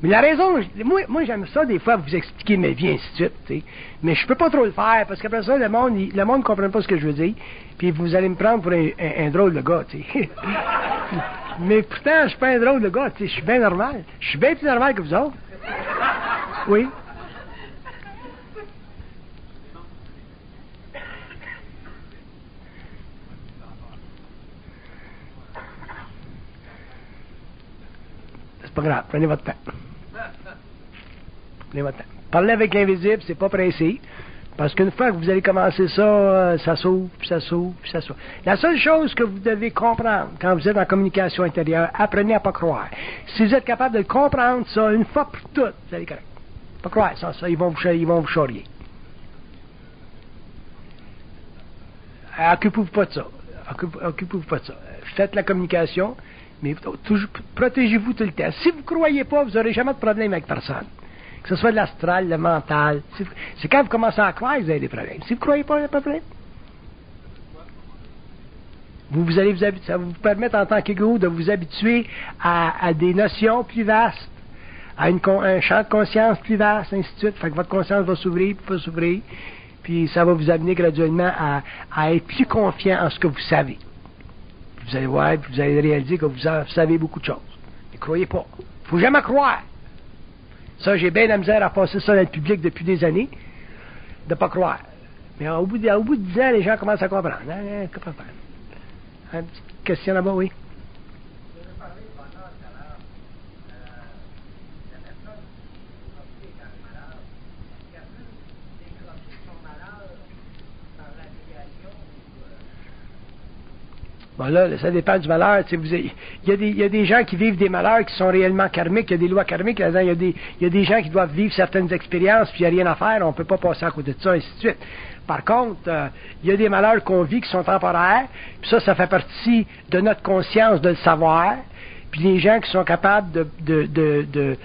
Mais la raison, moi j'aime ça des fois vous expliquer ma vie, ainsi de suite, t'sais. Mais je peux pas trop le faire, parce qu'après ça, le monde ne comprend pas ce que je veux dire, puis vous allez me prendre pour un drôle de gars, tu sais. Mais pourtant, je suis pas un drôle de gars, tu sais, je suis bien normal. Je suis bien plus normal que vous autres. Oui. C'est pas grave, prenez votre temps. Prenez votre temps. Parler avec l'invisible, c'est pas pressé. Parce qu'une fois que vous allez commencer ça, ça s'ouvre, puis ça s'ouvre, puis ça s'ouvre. La seule chose que vous devez comprendre quand vous êtes en communication intérieure, apprenez à pas croire. Si vous êtes capable de le comprendre, ça, une fois pour toutes, vous allez correct. Pas croire, ça, ils vont vous charrier. Occupez-vous pas de ça. Occupez-vous pas de ça. Faites la communication, mais toujours, protégez-vous tout le temps. Si vous ne croyez pas, vous n'aurez jamais de problème avec personne. Que ce soit de l'astral, le mental. C'est quand vous commencez à croire que vous avez des problèmes. Si vous ne croyez pas, il n'y a pas de problème. Vous allez vous habituer, ça va vous permettre en tant qu'égo de vous habituer à des notions plus vastes, à un champ de conscience plus vaste, ainsi de suite. Fait que votre conscience va s'ouvrir, puis ça va vous amener graduellement à être plus confiant en ce que vous savez. Puis vous allez voir, puis vous allez réaliser que vous savez beaucoup de choses. Ne croyez pas. Il ne faut jamais croire. Ça, j'ai bien la misère à passer ça dans le public depuis des années, de ne pas croire. Mais au bout de 10 ans, les gens commencent à comprendre. Une petite question là-bas, oui. Bon, là, ça dépend du malheur. Il y a des gens qui vivent des malheurs qui sont réellement karmiques. Il y a des lois karmiques là-dedans. Il y a des gens qui doivent vivre certaines expériences, puis il n'y a rien à faire. On ne peut pas passer à côté de ça, ainsi de suite. Par contre, il y a des malheurs qu'on vit qui sont temporaires. Puis ça fait partie de notre conscience de le savoir. Puis les gens qui sont capables de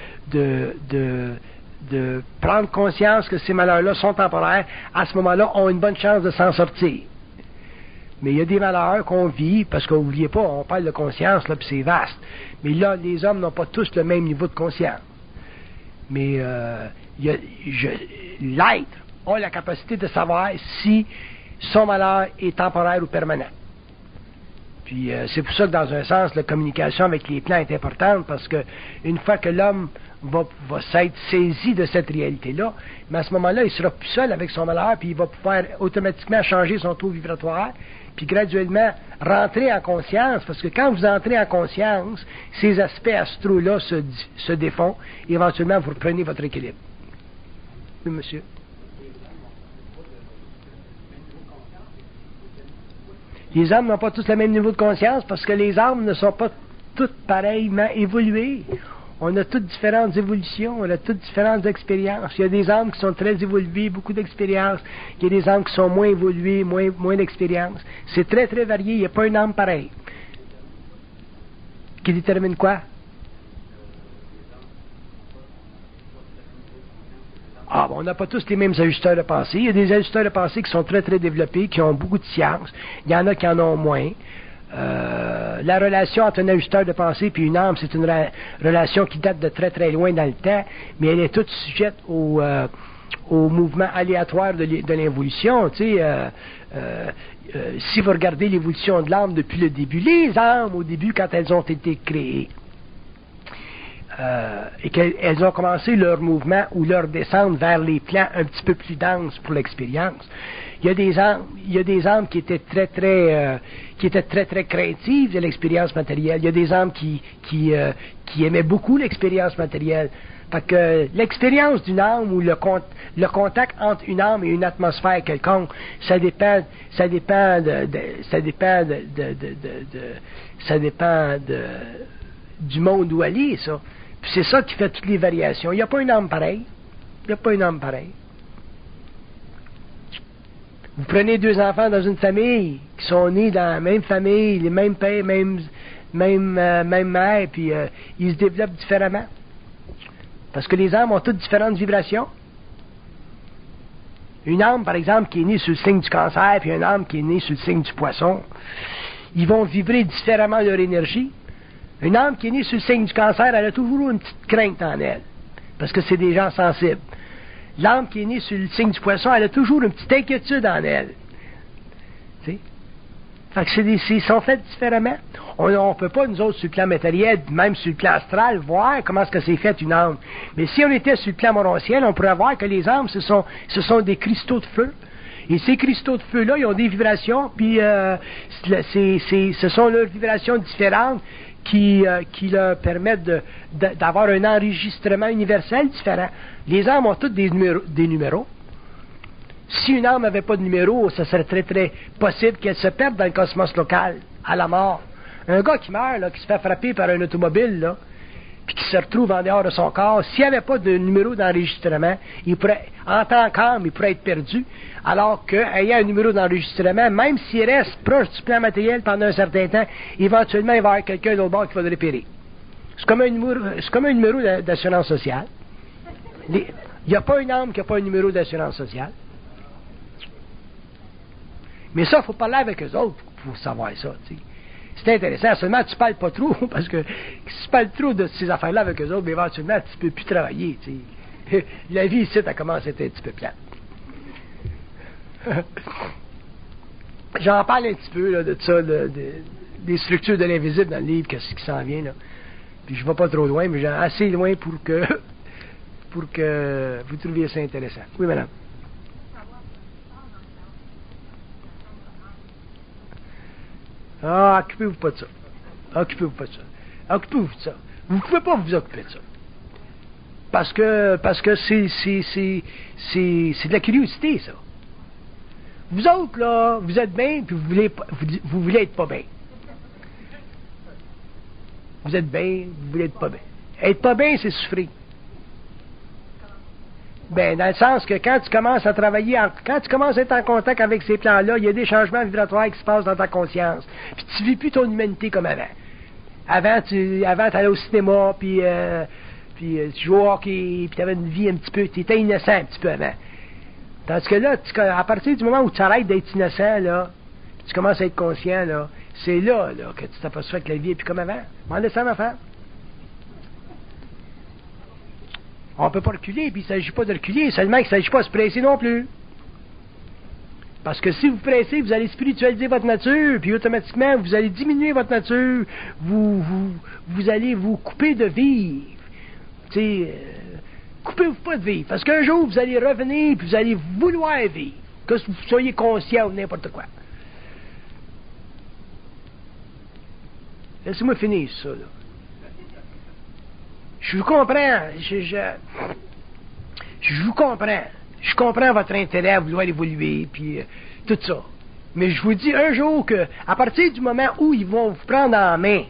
prendre conscience que ces malheurs-là sont temporaires, à ce moment-là, ont une bonne chance de s'en sortir. Mais il y a des malheurs qu'on vit, parce qu'on n'oubliez pas, on parle de conscience, là, puis c'est vaste. Mais là, les hommes n'ont pas tous le même niveau de conscience. Mais l'être a la capacité de savoir si son malheur est temporaire ou permanent. Puis c'est pour ça que dans un sens, la communication avec les plans est importante, parce que une fois que l'homme va s'être saisi de cette réalité-là, mais à ce moment-là, il sera plus seul avec son malheur, puis il va pouvoir automatiquement changer son taux vibratoire, puis graduellement rentrer en conscience, parce que quand vous entrez en conscience, ces aspects astraux-là se défont, et éventuellement vous reprenez votre équilibre. Oui, monsieur. Les âmes n'ont pas tous le même niveau de conscience, parce que les âmes ne sont pas toutes pareillement évoluées. On a toutes différentes évolutions, on a toutes différentes expériences. Il y a des âmes qui sont très évoluées, beaucoup d'expériences. Il y a des âmes qui sont moins évoluées, moins d'expérience. C'est très, très varié. Il n'y a pas une âme pareille. Qui détermine quoi? Ah, bon, on n'a pas tous les mêmes ajusteurs de pensée. Il y a des ajusteurs de pensée qui sont très, très développés, qui ont beaucoup de science. Il y en a qui en ont moins. La relation entre un ajusteur de pensée et une âme, c'est une relation qui date de très très loin dans le temps, mais elle est toute sujette au mouvement aléatoire de l'évolution. Si vous regardez l'évolution de l'âme depuis le début, les âmes au début, quand elles ont été créées, et qu'elles ont commencé leur mouvement ou leur descente vers les plans un petit peu plus denses pour l'expérience. Il y a des âmes qui étaient très très craintives de l'expérience matérielle. Il y a des âmes qui aimaient beaucoup l'expérience matérielle. Fait que l'expérience d'une âme ou le contact entre une âme et une atmosphère quelconque, ça dépend du monde où elle est, ça. Puis c'est ça qui fait toutes les variations. Il n'y a pas une âme pareille. Il n'y a pas une âme pareille. Vous prenez deux enfants dans une famille qui sont nés dans la même famille, les mêmes pères, même mère, puis ils se développent différemment. Parce que les âmes ont toutes différentes vibrations. Une âme, par exemple, qui est née sur le signe du cancer, puis une âme qui est née sur le signe du poisson, ils vont vibrer différemment leur énergie. Une âme qui est née sur le signe du cancer, elle a toujours une petite crainte en elle, parce que c'est des gens sensibles. L'âme qui est née sur le signe du poisson, elle a toujours une petite inquiétude en elle. Tu sais? Fait que ils sont faits différemment. On ne peut pas, nous autres, sur le plan matériel, même sur le plan astral, voir comment est-ce que c'est fait une âme. Mais si on était sur le plan morontiel, on pourrait voir que les âmes, ce sont des cristaux de feu. Et ces cristaux de feu-là, ils ont des vibrations, puis ce sont leurs vibrations différentes qui leur permettent d'avoir un enregistrement universel différent. Les âmes ont toutes des numéros. Si une âme n'avait pas de numéro, ça serait très, très possible qu'elle se perde dans le cosmos local, à la mort. Un gars qui meurt, là, qui se fait frapper par un automobile, là, puis qui se retrouve en dehors de son corps, s'il n'y avait pas de numéro d'enregistrement, il pourrait, en tant qu'âme, il pourrait être perdu, alors qu'ayant un numéro d'enregistrement, même s'il reste proche du plan matériel pendant un certain temps, éventuellement, il va y avoir quelqu'un d'autre bord qui va le repérer. C'est comme un numéro d'assurance sociale. Il n'y a pas une âme qui n'a pas un numéro d'assurance sociale. Mais ça, il faut parler avec eux autres pour savoir ça, tu sais. C'est intéressant, seulement tu ne parles pas trop, parce que si tu parles trop de ces affaires-là avec eux autres, mais éventuellement, tu ne peux plus travailler, tu sais. La vie ici, ça commence à être un petit peu plate. J'en parle un petit peu, là, de ça, des structures de l'invisible dans le livre, qu'est-ce qui s'en vient, là. Puis je ne vais pas trop loin, mais assez loin pour que vous trouviez ça intéressant. Oui, madame. Ah, occupez-vous pas de ça. Occupez-vous pas de ça. Occupez-vous de ça. Vous ne pouvez pas vous occuper de ça. Parce que c'est de la curiosité, ça. Vous autres, là, vous êtes bien, puis vous voulez être pas bien. Vous êtes bien, vous voulez être pas bien. Être pas bien, c'est souffrir. Ben, dans le sens que quand tu commences à travailler, quand tu commences à être en contact avec ces plans-là, il y a des changements vibratoires qui se passent dans ta conscience. Puis tu vis plus ton humanité comme avant. Avant, tu allais au cinéma, puis tu jouais au hockey, puis tu avais une vie un petit peu, tu étais innocent un petit peu avant. Tandis que là, à partir du moment où tu arrêtes d'être innocent, là, puis tu commences à être conscient, là, c'est là que tu t'aperçois que la vie est plus comme avant. M'en laissant ma femme. On ne peut pas reculer, puis il ne s'agit pas de reculer, seulement qu'il ne s'agit pas de se presser non plus. Parce que si vous pressez, vous allez spiritualiser votre nature, puis automatiquement, vous allez diminuer votre nature, vous allez vous couper de vivre. Tu sais, coupez-vous pas de vivre, parce qu'un jour, vous allez revenir, puis vous allez vouloir vivre, que vous soyez conscient ou n'importe quoi. Laissez-moi finir ça, là. Je vous comprends, je vous comprends. Je comprends votre intérêt à vouloir évoluer, puis tout ça. Mais je vous dis un jour que, à partir du moment où ils vont vous prendre en main,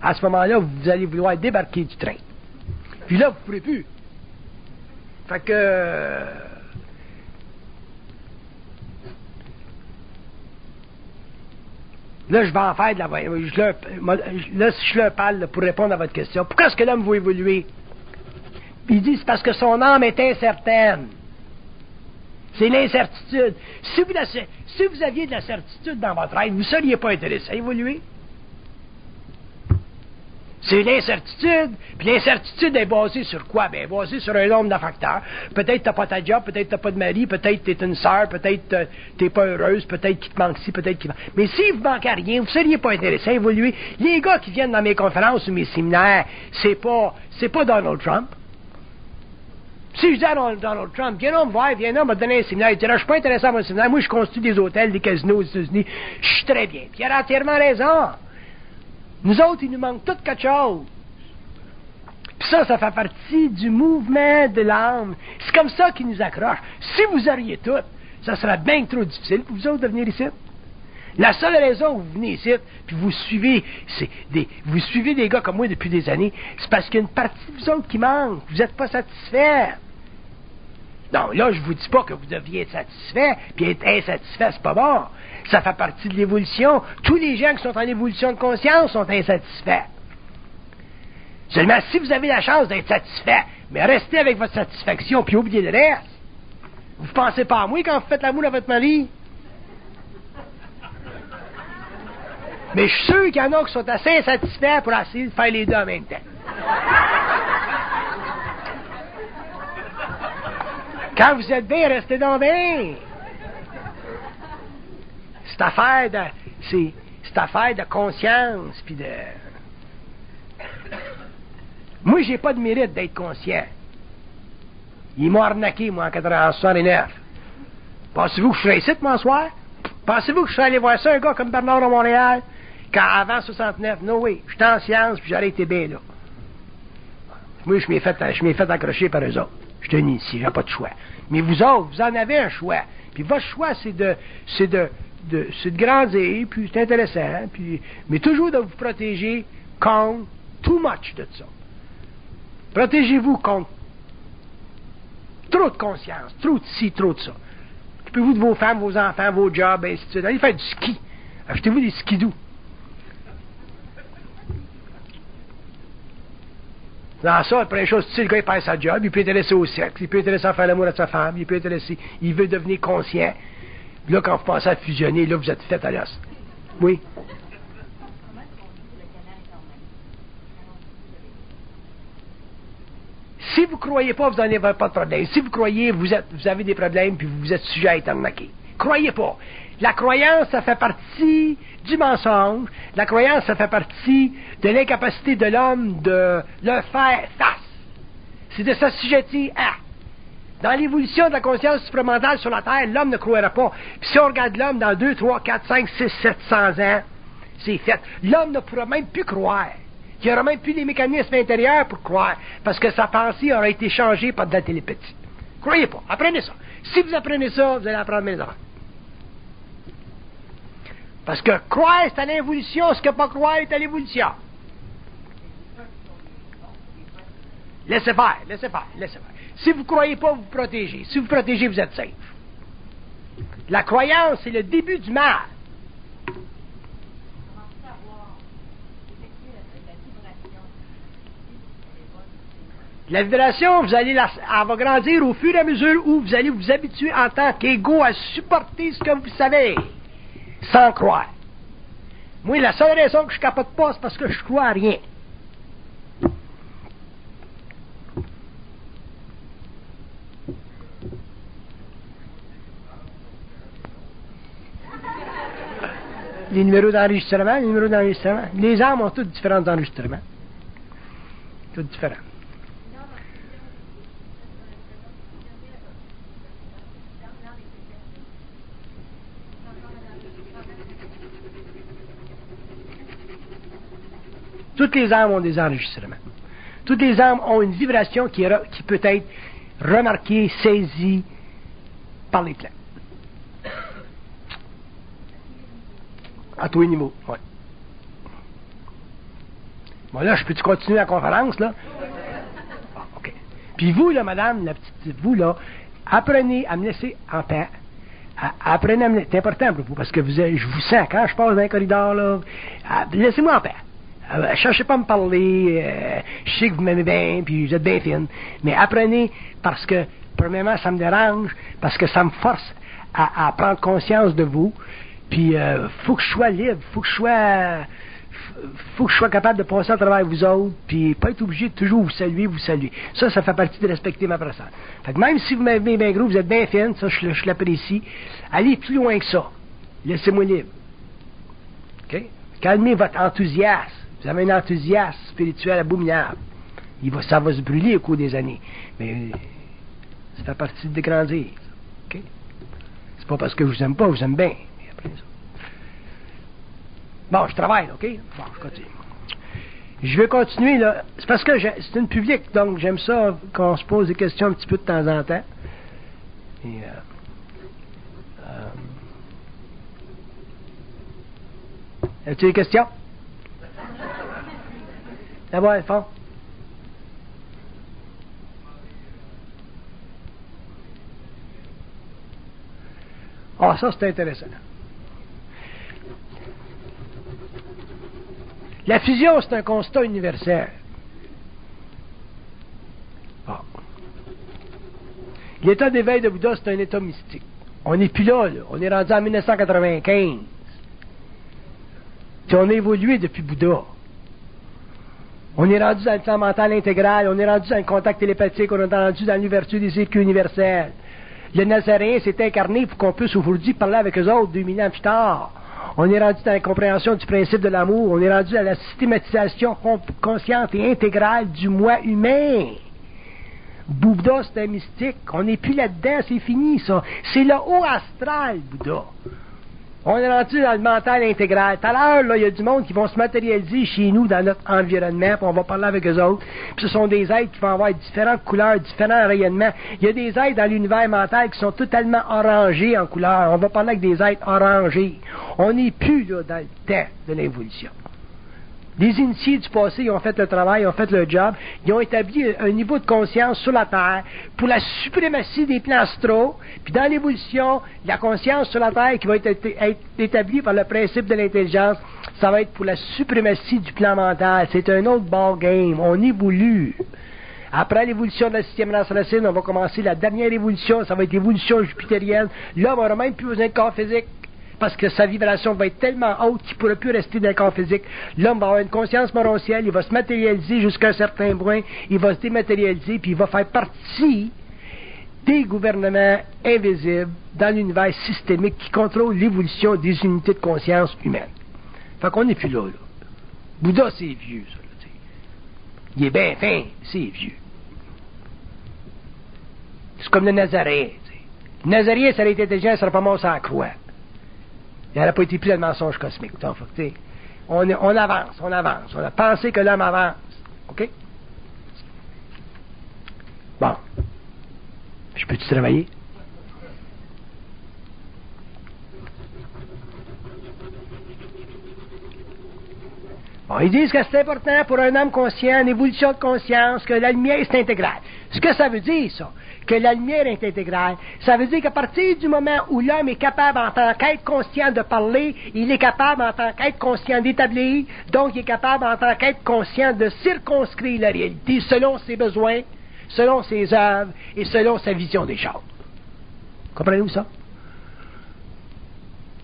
à ce moment-là, vous allez vouloir débarquer du train. Puis là, vous ne pourrez plus. Fait que... Là, je vais en faire de la... Là, si je leur parle là, pour répondre à votre question, pourquoi est-ce que l'homme va évoluer? Puis il dit, c'est parce que son âme est incertaine. C'est l'incertitude. Si vous aviez de la certitude dans votre être, vous ne seriez pas intéressé à évoluer. C'est l'incertitude. Puis l'incertitude est basée sur quoi? Bien, basée sur un nombre de facteurs. Peut-être tu n'as pas ta job, peut-être tu n'as pas de mari, peut-être tu es une sœur, peut-être tu n'es pas heureuse, peut-être qu'il te manque ci, peut-être qu'il... Mais si vous ne manquez à rien, vous ne seriez pas intéressé à évoluer. Les gars qui viennent dans mes conférences ou mes séminaires, c'est pas Donald Trump. Si je dis à Donald Trump, viens là me voir, viens là me donner un séminaire, il dirait, je suis pas intéressé à mon séminaire, moi je construis des hôtels, des casinos aux États-Unis, je suis très bien. Puis il a entièrement raison. Nous autres, il nous manque tout quelque chose. Puis ça fait partie du mouvement de l'âme. C'est comme ça qui nous accroche. Si vous auriez tout, ça serait bien trop difficile pour vous autres de venir ici. La seule raison où vous venez ici, puis vous suivez des gars comme moi depuis des années, c'est parce qu'il y a une partie de vous autres qui manque. Vous n'êtes pas satisfaits. Non, là, je vous dis pas que vous deviez être satisfait, puis être insatisfait, c'est pas bon. Ça fait partie de l'évolution. Tous les gens qui sont en évolution de conscience sont insatisfaits. Seulement, si vous avez la chance d'être satisfait, mais restez avec votre satisfaction, puis oubliez le reste. Vous pensez pas à moi quand vous faites l'amour à votre mari? Mais je suis sûr qu'il y en a qui sont assez insatisfaits pour essayer de faire les deux en même temps. Quand vous êtes bien, restez donc bien. C'est affaire de conscience, puis de... Moi, j'ai pas de mérite d'être conscient. Ils m'ont arnaqué, moi, en 1969. Pensez-vous que je serais ici, moi, ce soir? Pensez-vous que je serais allé voir ça, un gars comme Bernard à Montréal, quand avant 69? No way. J'étais en science, puis j'aurais été bien là. Moi, je m'ai fait accrocher par eux autres. Je suis un initié, j'ai pas de choix. Mais vous autres, vous en avez un choix. Puis votre choix, c'est de grandir, puis c'est intéressant, puis, mais toujours de vous protéger contre too much de ça. Protégez-vous contre trop de conscience, trop de ci, trop de ça. Occupez-vous de vos femmes, vos enfants, vos jobs, ainsi de suite. Allez faire du ski. Achetez-vous des skidoo. Dans ça, la première chose, si le gars il perd sa job, il peut être intéressé au sexe, il peut être intéressé à faire l'amour à sa femme, il peut être intéressé, il veut devenir conscient. Là, quand vous pensez à fusionner, là, vous êtes fait à l'os. Oui? Si vous ne croyez pas, vous n'en avez pas de problème. Si vous croyez, vous avez des problèmes, puis vous êtes sujet à être arnaqué. Croyez pas. La croyance, ça fait partie du mensonge. La croyance, ça fait partie de l'incapacité de l'homme de le faire face. C'est de s'assujettir à. Dans l'évolution de la conscience supramentale sur la Terre, l'homme ne croira pas. Puis si on regarde l'homme dans 2, 3, 4, 5, 6, 700 ans, c'est fait. L'homme ne pourra même plus croire. Il n'y aura même plus les mécanismes intérieurs pour croire, parce que sa pensée aura été changée par de la télépathie. Croyez pas. Apprenez ça. Si vous apprenez ça, vous allez apprendre mes affaires. Parce que croire, c'est à l'évolution, ce que pas croire est à l'évolution. Laissez faire, laissez faire, laissez faire. Si vous ne croyez pas, vous vous protégez. Si vous protégez, vous êtes safe. La croyance, c'est le début du mal. La vibration, elle va grandir au fur et à mesure où vous allez vous habituer en tant qu'ego à supporter ce que vous savez, sans croire. Moi, la seule raison que je capote pas, c'est parce que je crois à rien. Les numéros d'enregistrement, les âmes ont tous différents enregistrements. Tous différents. Toutes les âmes ont des enregistrements. Toutes les âmes ont une vibration qui peut être remarquée, saisie par les plans. À tous les niveaux, oui. Bon, là, je peux-tu continuer la conférence, là? Ah, OK. Puis vous, là, madame, la petite, vous, là, apprenez à me laisser en paix. Apprenez à me laisser... C'est important pour vous, parce que je vous sens, quand je passe dans un corridor, là, laissez-moi en paix. Cherchez pas à me parler, je sais que vous m'aimez bien, puis vous êtes bien fine, mais apprenez, parce que, premièrement, ça me dérange, parce que ça me force à prendre conscience de vous, puis faut que je sois libre, faut que je sois capable de passer à travers vous autres, puis pas être obligé de toujours vous saluer. Ça fait partie de respecter ma personne. Fait que même si vous m'aimez bien gros, vous êtes bien fine, ça, je l'apprécie, allez plus loin que ça. Laissez-moi libre. OK? Calmez votre enthousiasme. Vous avez un enthousiasme spirituel abominable. Ça va se brûler au cours des années. Mais ça fait partie de grandir. OK? C'est pas parce que je vous aime pas, je vous aime bien. Bon, je travaille, OK? Bon, je continue. Je vais continuer, là. C'est parce que c'est une publique, donc j'aime ça qu'on se pose des questions un petit peu de temps en temps. Et, as-tu des questions? D'abord, fond. Ah, ça, c'est intéressant. La fusion, c'est un constat universel. Ah. L'état d'éveil de Bouddha, c'est un état mystique. On n'est plus là. On est rendu en 1995. Puis on a évolué depuis Bouddha. On est rendu dans le plan mental intégral, on est rendu dans le contact télépathique, on est rendu dans l'ouverture des circuits universels. Le Nazaréen s'est incarné pour qu'on puisse aujourd'hui parler avec eux autres 2000 ans plus tard. On est rendu dans la compréhension du principe de l'amour, on est rendu à la systématisation consciente et intégrale du moi humain. Bouddha, c'est un mystique. On n'est plus là-dedans, c'est fini, ça. C'est le haut astral, Bouddha. On est rendu dans le mental intégral. Tout à l'heure, là, il y a du monde qui vont se matérialiser chez nous, dans notre environnement, puis on va parler avec eux autres. Puis ce sont des êtres qui vont avoir différentes couleurs, différents rayonnements. Il y a des êtres dans l'univers mental qui sont totalement orangés en couleur. On va parler avec des êtres orangés. On n'est plus, là, dans le temps de l'évolution. Les initiés du passé, ils ont fait le travail, ils ont fait le job, ils ont établi un niveau de conscience sur la Terre pour la suprématie des plans astraux, puis dans l'évolution, la conscience sur la Terre qui va être établie par le principe de l'intelligence, ça va être pour la suprématie du plan mental. C'est un autre ball game, on évolue. Après l'évolution de la 6e race racine, on va commencer la dernière évolution, ça va être l'évolution jupitérienne. L'homme n'aura même plus besoin de corps physique, parce que sa vibration va être tellement haute qu'il ne pourra plus rester dans le corps physique. L'homme va avoir une conscience morontielle, il va se matérialiser jusqu'à un certain point, il va se dématérialiser, puis il va faire partie des gouvernements invisibles dans l'univers systémique qui contrôle l'évolution des unités de conscience humaines. Fait qu'on n'est plus là. Bouddha, c'est vieux, ça. Là, il est bien fin, c'est vieux. C'est comme le Nazaréen. Le Nazaréen, ça aurait été intelligent, ça serait pas mort sans la croix. Il n'aurait pas été pris dans le mensonge cosmique. Donc, on avance. On a pensé que l'homme avance. OK? Bon. Je peux-tu travailler? Bon, ils disent que c'est important pour un homme conscient, une évolution de conscience, que la lumière est intégrale. Ce que ça veut dire, ça, que la lumière est intégrale, ça veut dire qu'à partir du moment où l'homme est capable, en tant qu'être conscient, de parler, il est capable, en tant qu'être conscient, d'établir, donc il est capable, en tant qu'être conscient, de circonscrire la réalité selon ses besoins, selon ses œuvres et selon sa vision des choses. Comprenez-vous ça?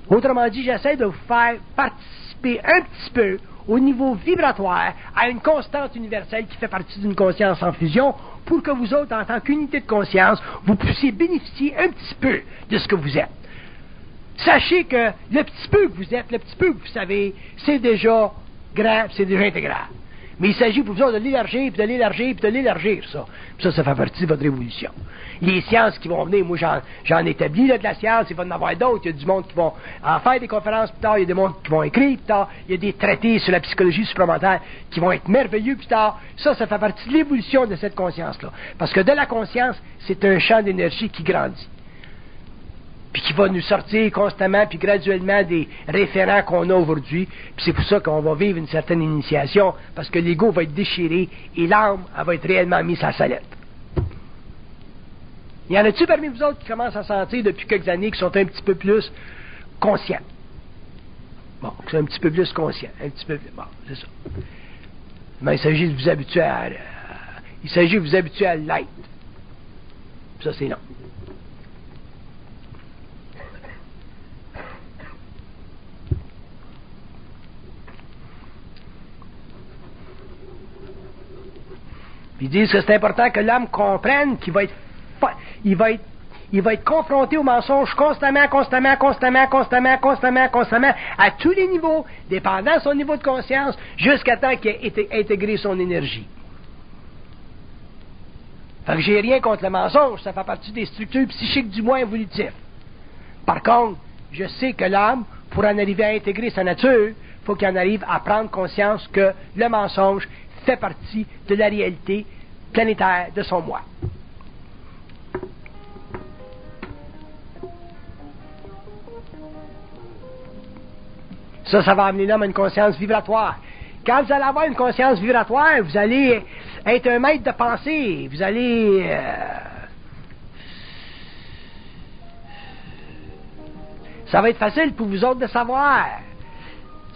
Autrement dit, j'essaie de vous faire participer un petit peu au niveau vibratoire à une constante universelle qui fait partie d'une conscience en fusion pour que vous autres, en tant qu'unité de conscience, vous puissiez bénéficier un petit peu de ce que vous êtes. Sachez que le petit peu que vous êtes, le petit peu que vous savez, c'est déjà grand, c'est déjà intégral. Mais il s'agit pour vous autres de l'élargir, puis de l'élargir, puis de l'élargir, ça. Puis ça fait partie de votre évolution. Les sciences qui vont venir, moi j'en établis là, de la science, il va y en avoir d'autres, il y a du monde qui vont en faire des conférences plus tard, il y a des mondes qui vont écrire plus tard, il y a des traités sur la psychologie supramentale qui vont être merveilleux plus tard. Ça fait partie de l'évolution de cette conscience-là. Parce que de la conscience, c'est un champ d'énergie qui grandit. Puis qui va nous sortir constamment, puis graduellement des référents qu'on a aujourd'hui. Puis c'est pour ça qu'on va vivre une certaine initiation, parce que l'ego va être déchiré et l'âme, elle va être réellement mise à sa lettre. Y en a-tu parmi vous autres qui commencent à sentir depuis quelques années qui sont un petit peu plus conscients? Bon, qui sont un petit peu plus conscients, un petit peu plus... Bon, c'est ça. Mais il s'agit de vous habituer à... il s'agit de vous habituer à l'être. Ça, c'est non. Puis ils disent que c'est important que l'homme comprenne qu'il va être, il va être confronté au mensonge constamment, à tous les niveaux, dépendant de son niveau de conscience, jusqu'à temps qu'il ait intégré son énergie. Fait que j'ai rien contre le mensonge, ça fait partie des structures psychiques du moi évolutif. Par contre, je sais que l'homme, pour en arriver à intégrer sa nature, il faut qu'il en arrive à prendre conscience que le mensonge fait partie de la réalité planétaire de son moi. Ça va amener l'homme à une conscience vibratoire. Quand vous allez avoir une conscience vibratoire, vous allez être un maître de pensée. Vous allez... Ça va être facile pour vous autres de savoir.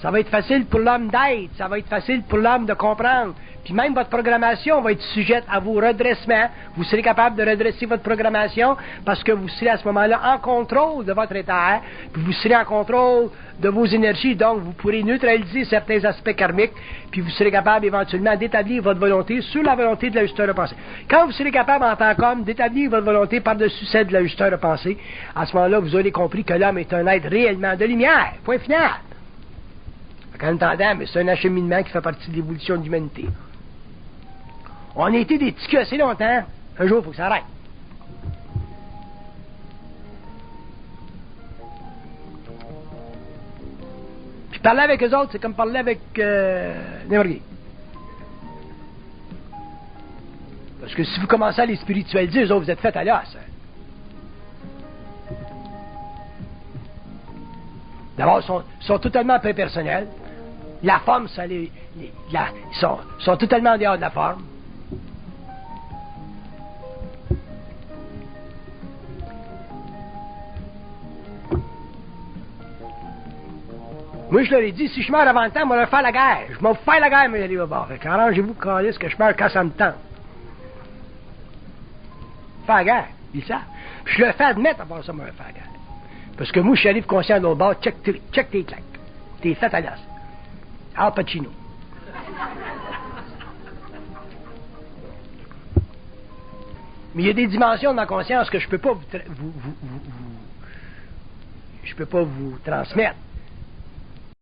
Ça va être facile pour l'homme d'être. Ça va être facile pour l'homme de comprendre. Puis même votre programmation va être sujette à vos redressements. Vous serez capable de redresser votre programmation parce que vous serez à ce moment-là en contrôle de votre état. Puis vous serez en contrôle de vos énergies. Donc, vous pourrez neutraliser certains aspects karmiques. Puis vous serez capable éventuellement d'établir votre volonté sur la volonté de l'ajusteur de pensée. Quand vous serez capable en tant qu'homme d'établir votre volonté par-dessus celle de l'ajusteur de pensée, à ce moment-là, vous aurez compris que l'homme est un être réellement de lumière. Point final. En attendant, mais c'est un acheminement qui fait partie de l'évolution de l'humanité. On a été des petits culs assez longtemps. Un jour, il faut que ça arrête. Puis parler avec eux autres, c'est comme parler avec n'importe qui. Parce que si vous commencez à les spiritualiser, eux autres, vous êtes faits à l'os. D'abord, ils sont totalement peu personnels. La forme, ça ils sont totalement en dehors de la forme. Moi, je leur ai dit, si je meurs avant le temps, moi, je vais faire la guerre. Je vais faire la guerre, mais j'allais au bord. Fait qu'arrangez-vous, Carlis, que je meurs quand ça me tente. Faire la guerre, ils savent. Puis je le fais admettre à part ça, moi, je vais faire la guerre. Parce que moi, je suis arrivé conscient de l'autre bord, check tes claques. T'es fait à l'os. Al Pacino. Mais il y a des dimensions de ma conscience que je peux pas je peux pas vous transmettre.